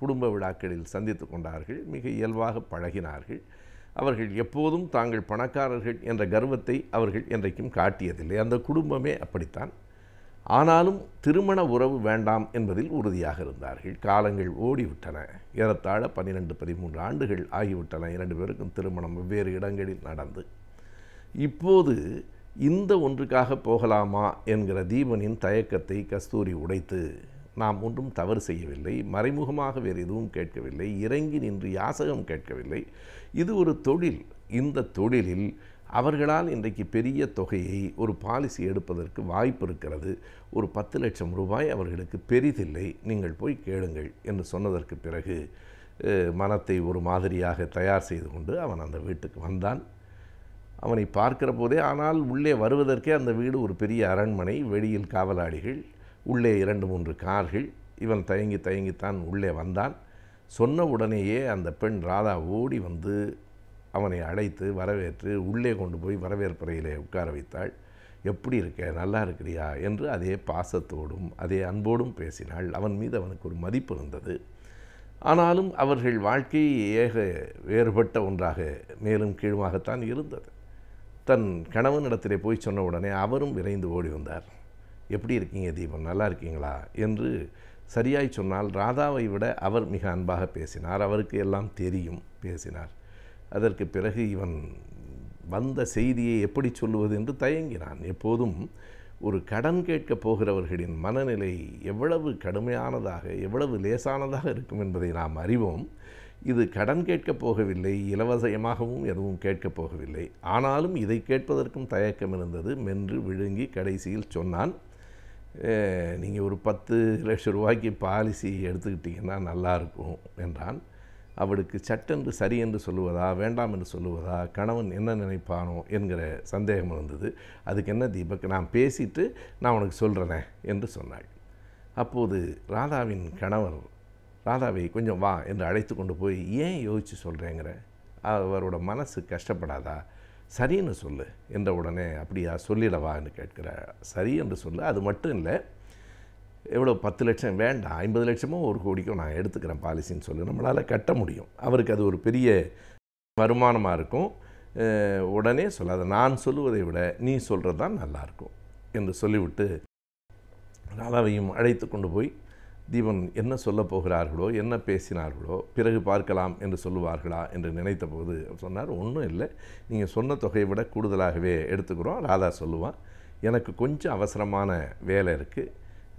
குடும்ப விழாக்களில் சந்தித்து கொண்டார்கள். மிக இயல்பாக பழகினார்கள். அவர்கள் எப்போதும் தாங்கள் பணக்காரர்கள் என்ற கர்வத்தை அவர்கள் என்றைக்கும் காட்டியதில்லை. அந்த குடும்பமே அப்படித்தான். ஆனாலும் திருமண உறவு வேண்டாம் என்பதில் உறுதியாக இருந்தார்கள். காலங்கள் ஓடிவிட்டன. ஏறத்தாழ 12-13 ஆண்டுகள் ஆகிவிட்டன 2 பேருக்கும் திருமணம் வெவ்வேறு இடங்களில் நடந்து. இப்போது இந்த ஒன்றுக்காக போகலாமா என்கிற தீபனின் தயக்கத்தை கஸ்தூரி உடைத்து, நாம் ஒன்றும் தவறு செய்யவில்லை, மறைமுகமாக வேறு எதுவும் கேட்கவில்லை, இறங்கி நின்று யாசகம் கேட்கவில்லை, இது ஒரு தொழில். இந்த தொழிலில் அவர்களால் இன்றைக்கு பெரிய தொகையை ஒரு பாலிசி எடுப்பதற்கு வாய்ப்பு இருக்கிறது. ஒரு 10 லட்சம் ரூபாய் அவர்களுக்கு பெரிதில்லை, நீங்கள் போய் கேளுங்கள் என்று சொன்னதற்கு பிறகு மனத்தை ஒரு மாதிரியாக தயார் செய்து கொண்டு அவன் அந்த வீட்டுக்கு வந்தான். அவனை பார்க்கிற போதே, ஆனால் உள்ளே வருவதற்கே அந்த வீடு ஒரு பெரிய அரண்மனை, வெளியில் காவலாளிகள், உள்ளே 2-3 கார்கள். இவன் தயங்கித்தான் உள்ளே வந்தான். சொன்ன உடனேயே அந்த பெண் ராதா ஓடி வந்து அவனை அழைத்து வரவேற்று உள்ளே கொண்டு போய் வரவேற்பறையிலே உட்கார வைத்தாள். எப்படி இருக்க, நல்லா இருக்கிறியா என்று அதே பாசத்தோடும் அதே அன்போடும் பேசினாள். அவன் மீது அவனுக்கு ஒரு மதிப்பு இருந்தது. ஆனாலும் அவர்கள் வாழ்க்கை வேறுபட்ட ஒன்றாக மேலும் கீழுமாகத்தான் இருந்தது. தன் கணவனிடத்திலே போய் சொன்ன உடனே அவரும் விரைந்து ஓடி வந்தார். எப்படி இருக்கீங்க தீபன், நல்லா இருக்கீங்களா என்று சரியாய் சொன்னால் ராதாவை விட அவர் மிக அன்பாக பேசினார். அவருக்கு எல்லாம் தெரியும், பேசினார். அதற்கு பிறகு இவன் வந்த செய்தியை எப்படி சொல்லுவது என்று தயங்கினான். எப்போதும் ஒரு கடன் கேட்கப் போகிறவர்களின் மனநிலை எவ்வளவு கடுமையானதாக எவ்வளவு லேசானதாக இருக்கும் என்பதை நாம் அறிவோம். இது கடன் கேட்கப் போகவில்லை, இலவசமாகவும் எதுவும் கேட்கப் போகவில்லை. ஆனாலும் இதை கேட்பதற்கும் தயக்கம் இருந்தது. மென்று விழுங்கி கடைசியில் சொன்னான், நீங்கள் ஒரு 10 லட்சம் ரூபாய்க்கு பாலிசி எடுத்துக்கிட்டிங்கன்னா நல்லாயிருக்கும் என்றான். அவளுக்கு சட்டென்று சரி என்று சொல்லுவதா வேண்டாம் என்று சொல்லுவதா, கணவன் என்ன நினைப்பானோ என்கிற சந்தேகம் இருந்தது. அதுக்கு என்ன தீபக், நான் பேசிட்டு நான் உனக்கு சொல்கிறேனே என்று சொன்னாள். அப்போது ராதாவின் கணவர் ராதாவை கொஞ்சம் வா என்று அழைத்து கொண்டு போய், ஏன் யோசித்து சொல்கிறேங்கிற, அவரோட மனசு கஷ்டப்படாதா, சரின்னு சொல்லு என்ற உடனே, அப்படியா சொல்லிடவா என்று கேட்கிறார். சரி என்று சொல்லு, அது மட்டும் இல்லை, எவ்வளோ 10 லட்சம் வேண்டாம், 50 லட்சமோ 1 கோடிக்கோ நான் எடுத்துக்கிறேன் பாலிசின்னு சொல்லு, நம்மளால் கட்ட முடியும். அவருக்கு அது ஒரு பெரிய வருமானமாக இருக்கும். உடனே சொல்லாத, நான் சொல்லுவதை விட நீ சொல்கிறது தான் நல்லாயிருக்கும் என்று சொல்லிவிட்டு ராதாவையும் அழைத்து கொண்டு போய், தீபன் என்ன சொல்ல போகிறார்களோ, என்ன பேசினார்களோ, பிறகு பார்க்கலாம் என்று சொல்லுவார்களா என்று நினைத்த போது சொன்னார், ஒன்றும் இல்லை, நீங்கள் சொன்ன தொகையை விட கூடுதலாகவே எடுத்துக்கிறோம். ராதா சொல்லுவான், எனக்கு கொஞ்சம் அவசரமான வேலை இருக்குது,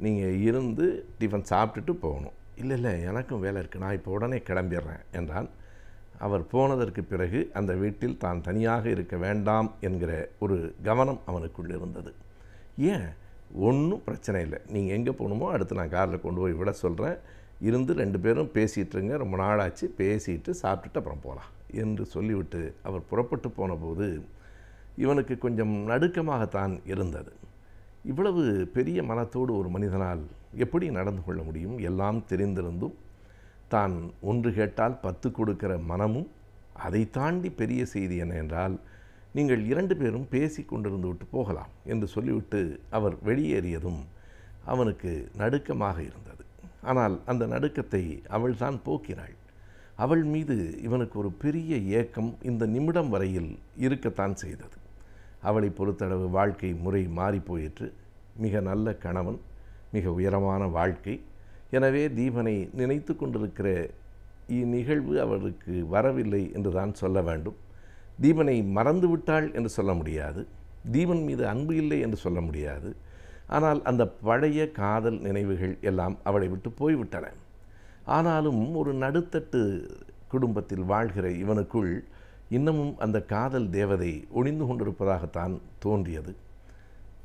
நீங்கள் இருந்து டிஃபன் சாப்பிட்டுட்டு போகணும். இல்லை எனக்கும் வேலை இருக்குது, நான் இப்போ உடனே கிளம்பிடுறேன் என்றான். அவர் போனதற்கு பிறகு அந்த வீட்டில் தான் தனியாக இருக்க வேண்டாம் என்கிற ஒரு கவனம் அவனுக்குள் இருந்தது. ஏன், ஒன்றும் பிரச்சனை இல்லை, நீங்கள் எங்கே போகணுமோ அடுத்து நான் காரில் கொண்டு போய் விட சொல்கிறேன், இருந்து 2 பேரும் பேசிகிட்ருங்க, ரொம்ப நாளாச்சு, பேசிட்டு சாப்பிட்டுட்டு அப்புறம் போகலாம் என்று சொல்லிவிட்டு அவர் புறப்பட்டு போன போது இவனுக்கு கொஞ்சம் நடுக்கமாகத்தான் இருந்தது. இவ்வளவு பெரிய மனத்தோடு ஒரு மனிதனால் எப்படி நடந்து கொள்ள முடியும்? எல்லாம் தெரிந்திருந்தும் தான் ஒன்று கேட்டால் 10 கொடுக்கிற மனமும், அதை தாண்டி பெரிய செய்தி என்ன என்றால், நீங்கள் 2 பேரும் பேசி கொண்டிருந்து விட்டு போகலாம் என்று சொல்லிவிட்டு அவர் வெளியேறியதும் அவனுக்கு நடுக்கமாக இருந்தது. ஆனால் அந்த நடுக்கத்தை அவள் தான் போக்கினாள். அவள் மீது இவனுக்கு ஒரு பெரிய ஏக்கம் இந்த நிமிடம் வரையில் இருக்கத்தான் செய்தது. அவளை பொறுத்தளவு வாழ்க்கை முறை மாறிப்போயிற்று. மிக நல்ல கணவன், மிக உயரமான வாழ்க்கை. எனவே தீபனை நினைத்து கொண்டிருக்கிற இந்நிகழ்வு அவருக்கு வரவில்லை என்று தான் சொல்ல வேண்டும். தீபனை மறந்துவிட்டாள் என்று சொல்ல முடியாது, தீபன் மீது அன்பு இல்லை என்று சொல்ல முடியாது. ஆனால் அந்த பழைய காதல் நினைவுகள் எல்லாம் அவளை விட்டு போய்விட்டன. ஆனாலும் ஒரு நடுத்தட்டு குடும்பத்தில் வாழ்கிற இவனுக்குள் இன்னமும் அந்த காதல் தேவதை ஒளிந்து கொண்டிருப்பதாகத்தான் தோன்றியது.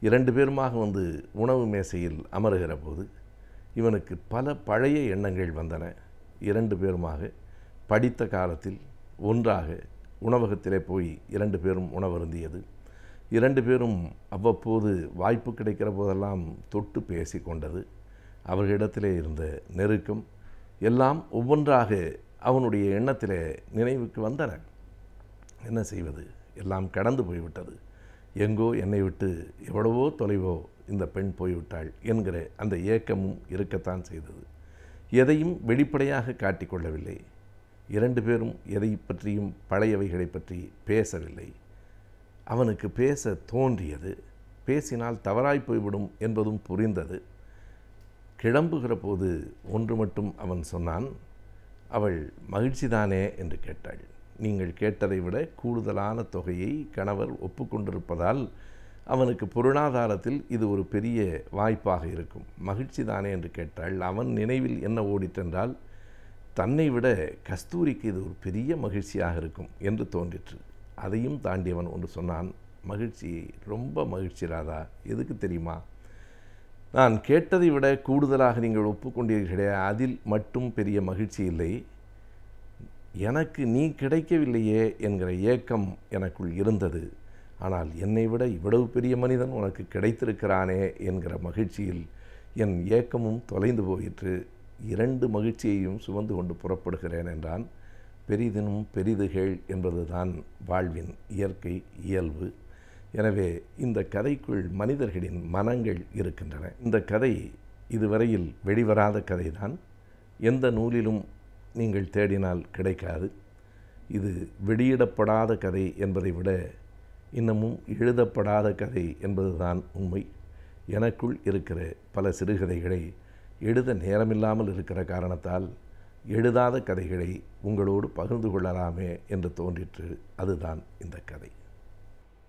2 பேருமாக வந்து உணவு மேசையில் அமருகிற போது இவனுக்கு பல பழைய எண்ணங்கள் வந்தன. 2 பேருமாக படித்த காலத்தில் ஒன்றாக உணவகத்திலே போய் 2 பேரும் உணவருந்தியது. 2 பேரும் அவ்வப்போது வாய்ப்பு கிடைக்கிற போதெல்லாம் தொட்டு பேசி கொண்டது. அவர்களிடத்திலே இருந்த நெருக்கம் எல்லாம் ஒவ்வொன்றாக அவனுடைய எண்ணத்திலே நினைவுக்கு வந்தன. என்ன செய்வது, எல்லாம் கடந்து போய்விட்டது. எங்கோ என்னை விட்டு எவ்வளவோ தொலைவோ இந்த பெண் போய்விட்டாள் என்கிற அந்த ஏக்கமும் இருக்கத்தான் செய்தது. எதையும் வெளிப்படையாக காட்டிக்கொள்ளவில்லை. 2 பேரும் எதை பற்றியும் பழையவைகளை பற்றி பேசவில்லை. அவனுக்கு பேச தோன்றியது. பேசினால் தவறாய் போய்விடும் என்பதும் புரிந்தது. கிளம்புகிற போது ஒன்று மட்டும் அவன் சொன்னான். அவள் மகிழ்ச்சிதானே என்று கேட்டாள். நீங்கள் கேட்டதை விட கூடுதலான தொகையை கணவர் ஒப்புக்கொண்டிருப்பதால் அவனுக்கு பொருளாதாரத்தில் இது ஒரு பெரிய வாய்ப்பாக இருக்கும். மகிழ்ச்சிதானே என்று கேட்டாள். அவன் நினைவில் என்ன ஓடிட்டென்றால், தன்னை விட கஸ்தூரிக்கு இது ஒரு பெரிய மகிழ்ச்சியாக இருக்கும் என்று தோன்றிற்று. அதையும் தாண்டியவன் ஒன்று சொன்னான். மகிழ்ச்சி, ரொம்ப மகிழ்ச்சி ராதா. எதுக்கு தெரியுமா? நான் கேட்டதை விட கூடுதலாக நீங்கள் ஒப்புக்கொண்டீர்களே, அதில் மட்டும் பெரிய மகிழ்ச்சி இல்லை. எனக்கு நீ கிடைக்கவில்லையே என்கிற ஏக்கம் எனக்குள் இருந்தது. ஆனால் என்னை விட இவ்வளவு பெரிய மனிதன் உனக்கு கிடைத்திருக்கிறானே என்கிற மகிழ்ச்சியில் என் ஏக்கமும் தொலைந்து போயிற்று. 2 மகிழ்ச்சியையும் சுமந்து கொண்டு புறப்படுகிறேன் என்றான். பெரிதினும் பெரிதுகள் என்பதுதான் வாழ்வின் இயற்கை இயல்பு. எனவே இந்த கதைக்குள் மனிதர்களின் மனங்கள் இருக்கின்றன. இந்த கதை இதுவரையில் வெளிவராத கதைதான். எந்த நூலிலும் நீங்கள் தேடினால் கிடைக்காது. இது வெளியிடப்படாத கதை என்பதை விட இன்னமும் எழுதப்படாத கதை என்பதுதான் உண்மை. எனக்குள் இருக்கிற பல சிறுகதைகளை எழுத நேரமில்லாமல் இருக்கிற காரணத்தால் எழுதாத கதைகளை உங்களோடு பகிர்ந்து கொள்ளலாமே என்று தோன்றிற்று. அதுதான் இந்த கதை.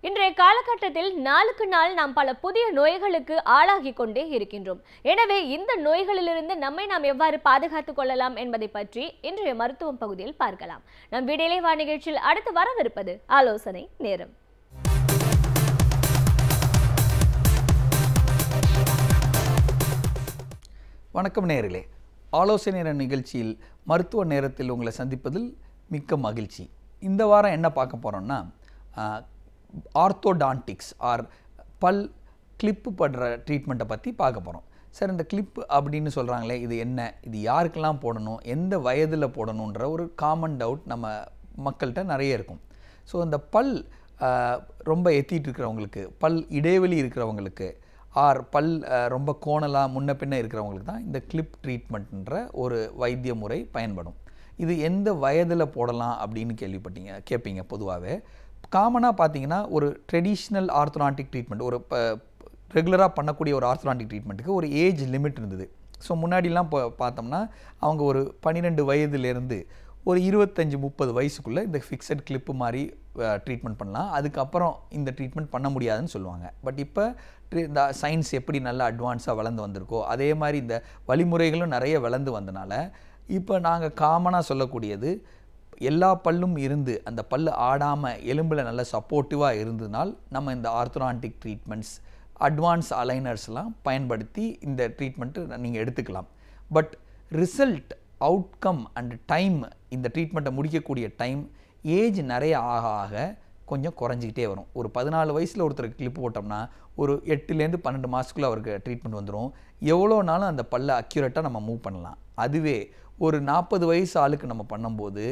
இன்றைய காலகட்டத்தில் நாளுக்கு நாள் நாம் பல புதிய நோய்களுக்கு ஆளாகி கொண்டே இருக்கின்றோம். எனவே இந்த நோய்களிலிருந்து நம்மை நாம் எவ்வாறு பாதுகாத்துக் கொள்ளலாம் என்பதை பற்றி இன்றைய மருத்துவம் பகுதியில் பார்க்கலாம். நம் வீடியோலே வா நிகழ்ச்சியில் அடுத்து வரவிருப்பது ஆலோசனை நேரம். வணக்கம் நேயர்களே. ஆலோசனை நேர நிகழ்ச்சியில் மருத்துவ நேரத்தில் உங்களை சந்திப்பதில் மிக்க மகிழ்ச்சி. இந்த வாரம் என்ன பார்க்க போகிறோம்னா, ஆர்த்தோடான்டிக்ஸ் ஆர் பல் கிளிப்பு படுற ட்ரீட்மெண்ட்டை பற்றி பார்க்க போகிறோம். சார், இந்த கிளிப்பு அப்படின்னு சொல்கிறாங்களே, இது என்ன, இது யாருக்கெல்லாம் போடணும், எந்த வயதில் போடணுன்ற ஒரு காமன் டவுட் நம்ம மக்கள்கிட்ட நிறைய இருக்கும். ஸோ இந்த பல் ரொம்ப எத்திட்டு இருக்கிறவங்களுக்கு, பல் இடைவெளி இருக்கிறவங்களுக்கு, ஆர் பல் ரொம்ப கோணலாக முன்ன பின்ன இருக்கிறவங்களுக்கு தான் இந்த கிளிப் ட்ரீட்மெண்ட்ன்ற ஒரு வைத்திய முறை பயன்படும். இது எந்த வயதில் போடலாம் அப்படின்னு கேட்பீங்க. பொதுவாகவே காமனாக பார்த்தீங்கன்னா, ஒரு ட்ரெடிஷ்னல் ஆர்த்தோடான்டிக் ட்ரீட்மெண்ட், ஒரு ரெகுலராக பண்ணக்கூடிய ஒரு ஆர்த்தோடான்டிக் ட்ரீட்மெண்ட்டுக்கு ஒரு ஏஜ் லிமிட் இருந்தது. ஸோ முன்னாடிலாம் பார்த்தோம்னா அவங்க ஒரு 12 வயதுலேருந்து ஒரு 25-30 வயசுக்குள்ளே இந்த ஃபிக்ஸட் கிளிப்பு மாதிரி ட்ரீட்மெண்ட் பண்ணலாம். அதுக்கப்புறம் இந்த ட்ரீட்மெண்ட் பண்ண முடியாதுன்னு சொல்லுவாங்க. பட் இப்போ இந்த சயின்ஸ் எப்படி நல்லா அட்வான்ஸாக வளர்ந்து வந்திருக்கோ, அதே மாதிரி இந்த வழிமுறைகளும் நிறைய வளர்ந்து வந்தனால இப்போ நாங்கள் காமனாக சொல்லக்கூடியது, எல்லா பல்லும் இருந்து அந்த பல் ஆடாமல் எலும்பில் நல்ல சப்போர்ட்டிவாக இருந்ததுனால் நம்ம இந்த ஆர்த்தோடான்டிக் ட்ரீட்மெண்ட்ஸ், அட்வான்ஸ் அலைனர்ஸ்லாம் பயன்படுத்தி இந்த ட்ரீட்மெண்ட்டு நீங்கள் எடுத்துக்கலாம். But result, outcome and time, இந்த ட்ரீட்மெண்ட்டை முடிக்கக்கூடிய டைம் ஏஜ் நிறைய ஆக ஆக கொஞ்சம் குறைஞ்சிக்கிட்டே வரும். ஒரு 14 வயசில் ஒருத்தருக்கு கிளிப் போட்டோம்னா ஒரு 8லேருந்து 12 மாதத்துக்குள்ளே அவருக்கு ட்ரீட்மெண்ட் வந்துடும். எவ்வளோ நாளும் அந்த பல்லை அக்யூரேட்டாக நம்ம மூவ் பண்ணலாம். அதுவே ஒரு 40 வயசு ஆளுக்கு நம்ம பண்ணும்போது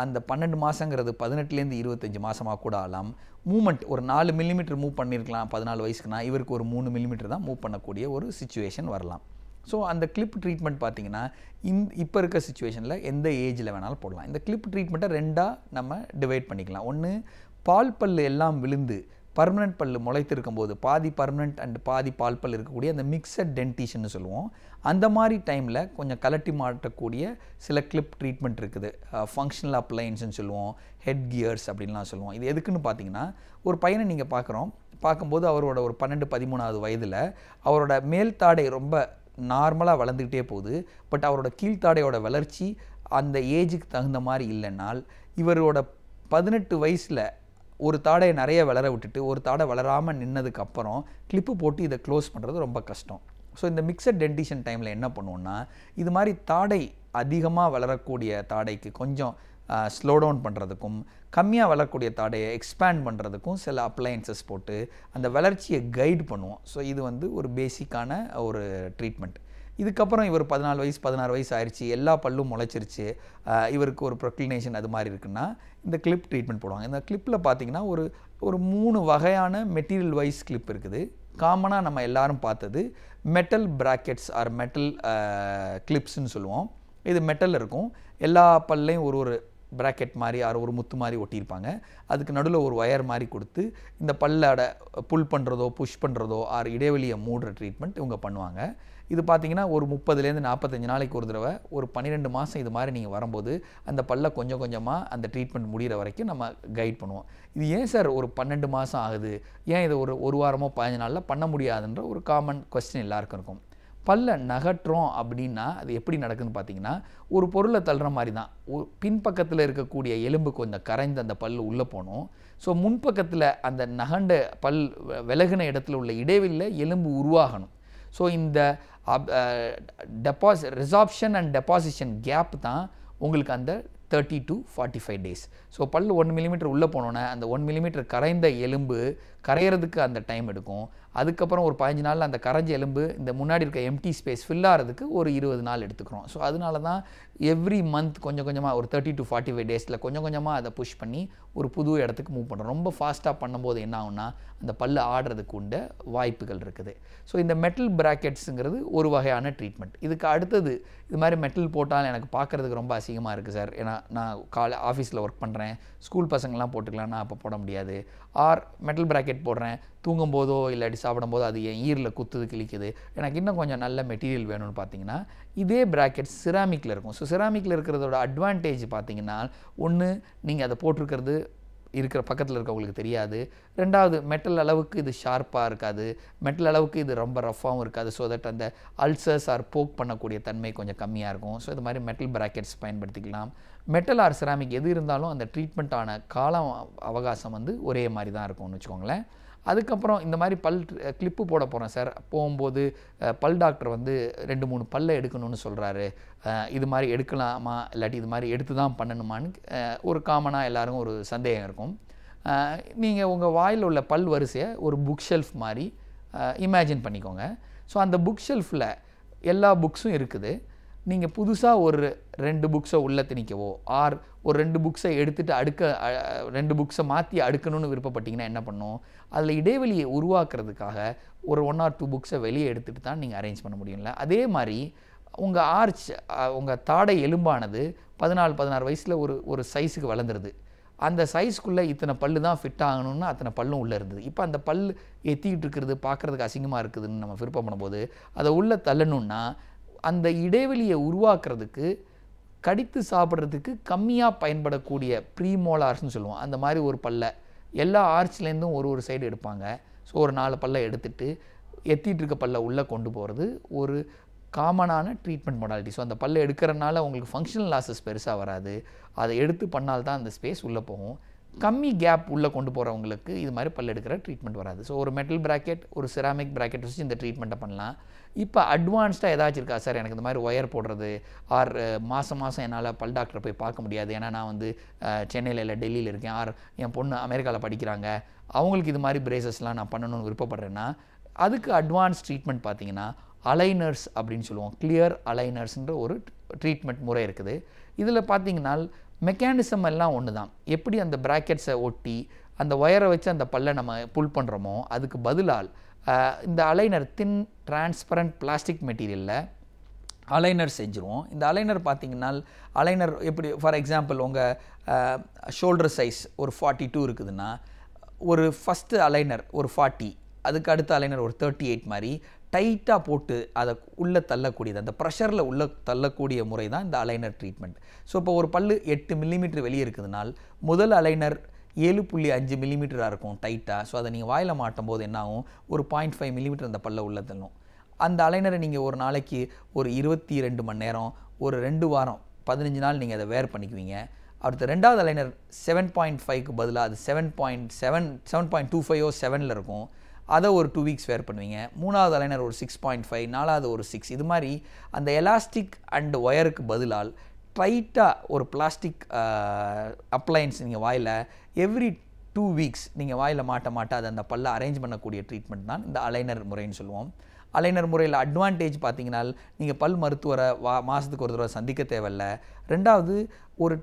அந்த 12 மாதங்கிறது 18லேருந்து 25 மாதமாக கூட ஆகலாம். மூமெண்ட் ஒரு 4 மில்லிமீட்டர் மூவ் பண்ணியிருக்கலாம் 14 வயசுக்குனா, இவருக்கு ஒரு 3 மில்லிமீட்டர் தான் மூவ் பண்ணக்கூடிய ஒரு சிச்சுவேஷன் வரலாம். ஸோ அந்த கிளிப் ட்ரீட்மெண்ட் பார்த்திங்கன்னா இப்போ இருக்க சிச்சுவேஷனில் எந்த ஏஜில் வேணாலும் போடலாம். இந்த கிளிப் ட்ரீட்மெண்ட்டை 2ஆக நம்ம டிவைட் பண்ணிக்கலாம். ஒன்று, பால் பல் எல்லாம் விழுந்து பர்மனெண்ட் பல் முளைத்திருக்கும் போது பாதி பர்மனெண்ட் அண்ட் பாதி பால் பல் இருக்கக்கூடிய அந்த மிக்சட் டென்டிஷன்னு சொல்லுவோம். அந்த மாதிரி டைமில் கொஞ்சம் கலட்டி மாட்டக்கூடிய சில கிளிப் ட்ரீட்மெண்ட் இருக்குது. ஃபங்க்ஷனல் அப்ளையன்ஸ்னு சொல்லுவோம், ஹெட் கியர்ஸ் அப்படின்லாம் சொல்லுவோம். இது எதுக்குன்னு பார்த்தீங்கன்னா, ஒரு பையனை நீங்கள் பார்க்கும்போது அவரோட ஒரு 12-13 வயதில் அவரோட மேல் தாடை ரொம்ப நார்மலாக வளர்ந்துக்கிட்டே போகுது. பட் அவரோட கீழ்த்தாடையோட வளர்ச்சி அந்த ஏஜுக்கு தகுந்த மாதிரி இல்லைன்னால், இவரோட 18 வயசில் ஒரு தாடையை நிறைய வளர விட்டுட்டு ஒரு தாடை வளராமல் நின்னதுக்கப்புறம் கிளிப்பு போட்டு இதை க்ளோஸ் பண்ணுறது ரொம்ப கஷ்டம். ஸோ இந்த மிக்சட் டென்டிஷன் டைமில் என்ன பண்ணுவோன்னா, இது மாதிரி தாடை அதிகமாக வளரக்கூடிய தாடைக்கு கொஞ்சம் ஸ்லோ டவுன் பண்ணுறதுக்கும், கம்மியாக வளரக்கூடிய தாடையை எக்ஸ்பேண்ட் பண்ணுறதுக்கும் சில அப்ளையன்சஸ் போட்டு அந்த வளர்ச்சியை கைட் பண்ணுவோம். ஸோ இது வந்து ஒரு பேசிக்கான ஒரு ட்ரீட்மெண்ட். இதுக்கப்புறம் இவர் 14 வயசு 16 வயசு ஆயிடுச்சு, எல்லா பல்லும் முளைச்சிருச்சு, இவருக்கு ஒரு ப்ரொக்ளினேஷன் அது மாதிரி இருக்குன்னா இந்த கிளிப் ட்ரீட்மெண்ட் போடுவாங்க. இந்த கிளிப்பில் பார்த்தீங்கன்னா ஒரு 3 வகையான மெட்டீரியல் வைஸ் கிளிப் இருக்குது. காமனாக நம்ம எல்லாரும் பார்த்தது மெட்டல் பிராக்கெட்ஸ் ஆர் மெட்டல் கிளிப்ஸ்ன்னு சொல்லுவோம். இது மெட்டல் இருக்கும், எல்லா பல்லையும் ஒரு பிராக்கெட் மாதிரி ஒரு முத்து மாதிரி ஒட்டியிருப்பாங்க. அதுக்கு நடுவில் ஒரு ஒயர் மாதிரி கொடுத்து இந்த பல்லோட புல் பண்ணுறதோ புஷ் பண்ணுறதோ இடைவெளியை மூடுற ட்ரீட்மெண்ட் இவங்க பண்ணுவாங்க. இது பார்த்தீங்கன்னா ஒரு 30லேருந்து 45 நாளைக்கு ஒரு தடவை, ஒரு 12 மாதம் இது மாதிரி நீங்கள் வரும்போது அந்த பல்லை கொஞ்சம் கொஞ்சமாக அந்த ட்ரீட்மெண்ட் முடிகிற வரைக்கும் நம்ம கைட் பண்ணுவோம். இது ஏன் சார் ஒரு 12 மாதம் ஆகுது, ஏன் இது ஒரு வாரமோ 15 நாளில் பண்ண முடியாதுன்ற ஒரு காமன் கொஸ்டின் எல்லாருக்கும் இருக்கும். பல்லை நகட்டுறோம் அப்படின்னா அது எப்படி நடக்குதுன்னு பார்த்தீங்கன்னா, ஒரு பொருளை தள்ளுற மாதிரி தான். பின்பக்கத்தில் இருக்கக்கூடிய எலும்பு கொஞ்சம் கரைந்து அந்த பல் உள்ளே போகணும். ஸோ முன்பக்கத்தில் அந்த நகண்ட பல் விலகின இடத்துல உள்ள இடைவெளியில் எலும்பு உருவாகணும். ஸோ இந்த ரிசார்ப்ஷன் அண்ட் டெபாசிஷன் கேப் தான் உங்களுக்கு அந்த 30 to 45 days. ஸோ பல் 1 மில்லிமீட்டர் உள்ளே போனோன்னே அந்த 1 மில்லிமீட்டர் கரைந்த எலும்பு கரையிறதுக்கு அந்த டைம் எடுக்கும். அதுக்கப்புறம் ஒரு 15 நாளில் அந்த கரைஞ்ச எலும்பு இந்த முன்னாடி இருக்க எம்டி ஸ்பேஸ் ஃபில் ஆகிறதுக்கு ஒரு 20 நாள் எடுத்துக்கிறோம். ஸோ அதனால தான் எவ்ரி மந்த் கொஞ்சம் கொஞ்சமாக ஒரு 30 to 45 டேஸில் கொஞ்சம் கொஞ்சமாக அதை புஷ் பண்ணி ஒரு புது இடத்துக்கு மூவ் பண்ணுறோம். ரொம்ப ஃபாஸ்ட்டாக பண்ணும்போது என்ன ஆகும்னா அந்த பல்லு ஆடுறதுக்கு உண்ட வாய்ப்புகள் இருக்குது. ஸோ இந்த மெட்டல் பிராக்கெட்ஸுங்கிறது ஒரு வகையான ட்ரீட்மெண்ட். இதுக்கு அடுத்தது இது மாதிரி மெட்டல் போட்டால் எனக்கு பார்க்குறதுக்கு ரொம்ப அசிங்கமாக இருக்குது சார், ஏன்னா நான் ஆஃபீஸில் ஒர்க் பண்ணுறேன், ஸ்கூல் பசங்கள்லாம் போட்டுக்கலாம், நான் அப்போ போட முடியாது. மெட்டல் பிராக்கெட் போடுறேன், தூங்கும் போதோ இல்லாட்டி சாப்பிடும் போதோ அது என் ஈரில் குத்துது கிழிக்குது, எனக்கு இன்னும் கொஞ்சம் நல்ல மெட்டீரியல் வேணும்னு பார்த்தீங்கன்னா இதே பிராக்கெட் சிராமிக்கில் இருக்கும். ஸோ சிராமிக்கில் இருக்கிறதோட அட்வான்டேஜ் பார்த்தீங்கன்னா, ஒன்று நீங்கள் அதை போட்டிருக்கிறது இருக்கிற பக்கத்தில் இருக்கவங்களுக்கு தெரியாது. ரெண்டாவது மெட்டல் அளவுக்கு இது ஷார்ப்பாக இருக்காது, மெட்டல் அளவுக்கு இது ரொம்ப ரஃப்பாகவும் இருக்காது. ஸோ தட் அந்த அல்சர்ஸ் போக் பண்ணக்கூடிய தன்மை கொஞ்சம் கம்மியாக இருக்கும். ஸோ இது மாதிரி மெட்டல் பிராக்கெட்ஸ் பயன்படுத்திக்கலாம். மெட்டல் செராமிக் எது இருந்தாலும் அந்த ட்ரீட்மெண்ட்டான காலம் அவகாசம் ஒரே மாதிரி தான் இருக்கும்னு வச்சுக்கோங்களேன். அதுக்கப்புறம் இந்த மாதிரி பல் கிளிப்பு போட போகிறேன் சார், போகும்போது பல் டாக்டர் 2-3 பல்லை எடுக்கணும்னு சொல்கிறாரு, இது மாதிரி எடுக்கலாமா இல்லாட்டி இது மாதிரி எடுத்து தான் பண்ணணுமான்னு ஒரு காமனாக எல்லாருக்கும் ஒரு சந்தேகம் இருக்கும். நீங்கள் உங்கள் வாயில் உள்ள பல் வரிசையை ஒரு புக் ஷெல்ஃப் மாதிரி இமேஜின் பண்ணிக்கோங்க. ஸோ அந்த புக் ஷெல்ஃபில் எல்லா புக்ஸும் இருக்குது. நீங்கள் புதுசாக ஒரு 2 புக்ஸை உள்ளே திணிக்கவோ ஒரு 2 புக்ஸை எடுத்துகிட்டு 2 புக்ஸை மாற்றி அடுக்கணும்னு விருப்பப்பட்டீங்கன்னா என்ன பண்ணும், அதில் இடைவெளியை உருவாக்குறதுக்காக ஒரு 1 or 2 புக்ஸை வெளியே எடுத்துகிட்டு தான் நீங்கள் அரேஞ்ச் பண்ண முடியும்ல. அதே மாதிரி உங்கள் தாடை எலும்பானது 14-16 வயசில் ஒரு சைஸுக்கு வளர்ந்துருது. அந்த சைஸ்க்குள்ளே இத்தனை பல்லு தான் ஃபிட் ஆகணும்னு அத்தனை பல்லும் உள்ளே இருந்தது. இப்போ அந்த பல் எத்திக்கிட்டு இருக்கிறது பார்க்குறதுக்கு அசிங்கமாக இருக்குதுன்னு நம்ம விருப்பம் பண்ணும்போது அதை உள்ளே தள்ளணுன்னா அந்த இடைவெளியை உருவாக்குறதுக்கு கடித்து சாப்பிட்றதுக்கு கம்மியாக பயன்படக்கூடிய ப்ரீமோலார்ஸ்னு சொல்லுவோம். அந்த மாதிரி ஒரு பல்லை எல்லா ஆர்ச்லேருந்தும் ஒரு சைடு எடுப்பாங்க. ஸோ ஒரு 4 பல்லை எடுத்துகிட்டு எத்திட்டு இருக்க பல்லை உள்ளே கொண்டு போகிறது ஒரு காமனான ட்ரீட்மெண்ட் மொடாலிட்டி. ஸோ அந்த பல்லை எடுக்கிறனால உங்களுக்கு ஃபங்க்ஷனல் லாஸஸ் பெருசாக வராது. அதை எடுத்து பண்ணால்தான் அந்த ஸ்பேஸ் உள்ளே போகும். கம்மி கேப் உள்ளே கொண்டு போகிறவங்களுக்கு இது மாதிரி பல் எடுக்கிற ட்ரீட்மெண்ட் வராது. ஸோ ஒரு மெட்டல் பிராக்கெட் ஒரு செராமிக் பிராக்கெட் வச்சு இந்த ட்ரீட்மெண்ட்டை பண்ணலாம். இப்போ அட்வான்ஸ்டாக ஏதாச்சும் இருக்கா சார், எனக்கு இந்த மாதிரி ஒயர் போடுறது மாதம் என்னால் பல் டாக்டரை போய் பார்க்க முடியாது, ஏன்னா நான் சென்னையில் இல்லை டெல்லியில் இருக்கேன், என் பொண்ணு அமெரிக்காவில் படிக்கிறாங்க, அவங்களுக்கு இது மாதிரி பிரேசஸ்லாம் நான் பண்ணணும்னு விருப்பப்படுறேன்னா அதுக்கு அட்வான்ஸ் ட்ரீட்மெண்ட் பார்த்தீங்கன்னா அலைனர்ஸ் அப்படின்னு சொல்லுவோம். கிளியர் அலைனர்ஸ்ன்ற ஒரு ட்ரீட்மெண்ட் முறை இருக்குது. இதில் பார்த்தீங்கன்னா மெக்கானிசம் எல்லாம் ஒன்று தான். எப்படி அந்த பிராக்கெட்ஸை ஒட்டி அந்த ஒயரை வச்சு அந்த பல்லை நம்ம புல் பண்ணுறோமோ அதுக்கு பதிலால் இந்த அலைனர் தின் டிரான்ஸ்பரண்ட் பிளாஸ்டிக் மெட்டீரியலில் அலைனர் செஞ்சுருவோம். இந்த அலைனர் பார்த்தீங்கன்னா அலைனர் எப்படி, ஃபார் எக்ஸாம்பிள் உங்கள் ஷோல்டர் சைஸ் ஒரு 42 இருக்குதுன்னா ஒரு ஃபஸ்ட்டு அலைனர் ஒரு 40, அதுக்கு அடுத்த அலைனர் ஒரு 38 மாதிரி டைட்டாக போட்டு அதை உள்ளே தள்ளக்கூடியது, அந்த ப்ரெஷரில் உள்ளே தள்ளக்கூடிய முறை தான் இந்த அலைனர் ட்ரீட்மெண்ட். ஸோ இப்போ ஒரு பல்லு 8 மில்லிமீட்டர் வெளியே இருக்குதுனால் முதல் அலைனர் 7.5 மில்லிமீட்டராக இருக்கும் டைட்டாக. ஸோ அதை நீங்கள் வாயில் மாட்டும் போது என்ன ஆகும், ஒரு 0.5 மில்லிமீட்டர் அந்த பல்ல உள்ளே தள்ளும். அந்த அலைனரை நீங்கள் ஒரு நாளைக்கு ஒரு 22 மணி நேரம், ஒரு 2 வாரம் 15 நாள் நீங்கள் அதை வேர் பண்ணிக்குவீங்க. அடுத்த ரெண்டாவது அலைனர் 7.5க்கு பதிலாக அது 7.25 7ல் இருக்கும். அதை ஒரு 2 வீக்ஸ் வேர் பண்ணுவீங்க. மூணாவது அலைனர் ஒரு 6.5, நாலாவது ஒரு 6. இது மாதிரி அந்த எலாஸ்டிக் அண்ட் ஒயருக்கு பதிலால் டைட்டாக ஒரு பிளாஸ்டிக் அப்ளையன்ஸ் நீங்கள் வாயில் எவ்ரி 2 வீக்ஸ் நீங்கள் வாயில் மாட்ட அது அந்த பல்ல அரேஞ்ச் பண்ணக்கூடிய ட்ரீட்மெண்ட் தான் இந்த அலைனர் முறைன்னு சொல்லுவோம். அலைனர் முறையில் அட்வான்டேஜ் பார்த்தீங்கன்னா நீங்கள் பல் மருத்துவரை மாதத்துக்கு ஒரு தடவை சந்திக்க தேவையில்லை. ரெண்டாவது ஒரு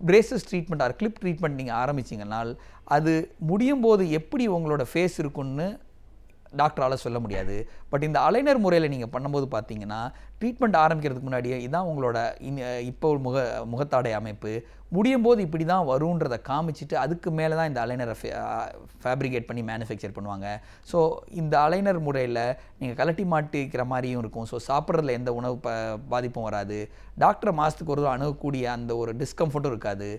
braces treatment or clip treatment நீங்கள் ஆரம்பிச்சிங்கனால் அது முடியும் போது எப்படி உங்களோட ஃபேஸ் இருக்குன்னு டாக்டரால் சொல்ல முடியாது. பட் இந்த அலைனர் முறையில் நீங்கள் பண்ணும்போது பார்த்தீங்கன்னா ட்ரீட்மெண்ட் ஆரம்பிக்கிறதுக்கு முன்னாடியே இதான் உங்களோட இப்போ முகத்தாடை அமைப்பு, முடியும் போது இப்படி தான் வருன்றதை காமிச்சிட்டு அதுக்கு மேலே தான் இந்த அலைனரை ஃபேப்ரிகேட் பண்ணி மேனுஃபேக்சர் பண்ணுவாங்க. ஸோ இந்த அலைனர் முறையில் நீங்கள் கலட்டி மாட்டிக்கிற மாதிரியும் இருக்கும். ஸோ சாப்பிட்றதுல எந்த உணவு பாதிப்பும் வராது. டாக்டரை மாதத்துக்கு ஒரு அணுகக்கூடிய அந்த ஒரு டிஸ்கம்ஃபர்ட்டும் இருக்காது.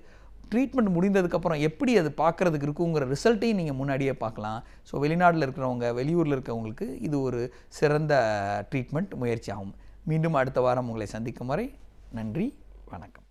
ட்ரீட்மெண்ட் முடிந்ததுக்கப்புறம் எப்படி அது பார்க்குறதுக்கு இருக்குங்கிற ரிசல்ட்டையும் நீங்கள் முன்னாடியே பார்க்கலாம். ஸோ வெளிநாட்டில் இருக்கிறவங்க, வெளியூரில் இருக்கிறவங்களுக்கு இது ஒரு சிறந்த ட்ரீட்மெண்ட் முயற்சி ஆகும். மீண்டும் அடுத்த வாரம் உங்களை சந்திக்கும் வரை நன்றி, வணக்கம்.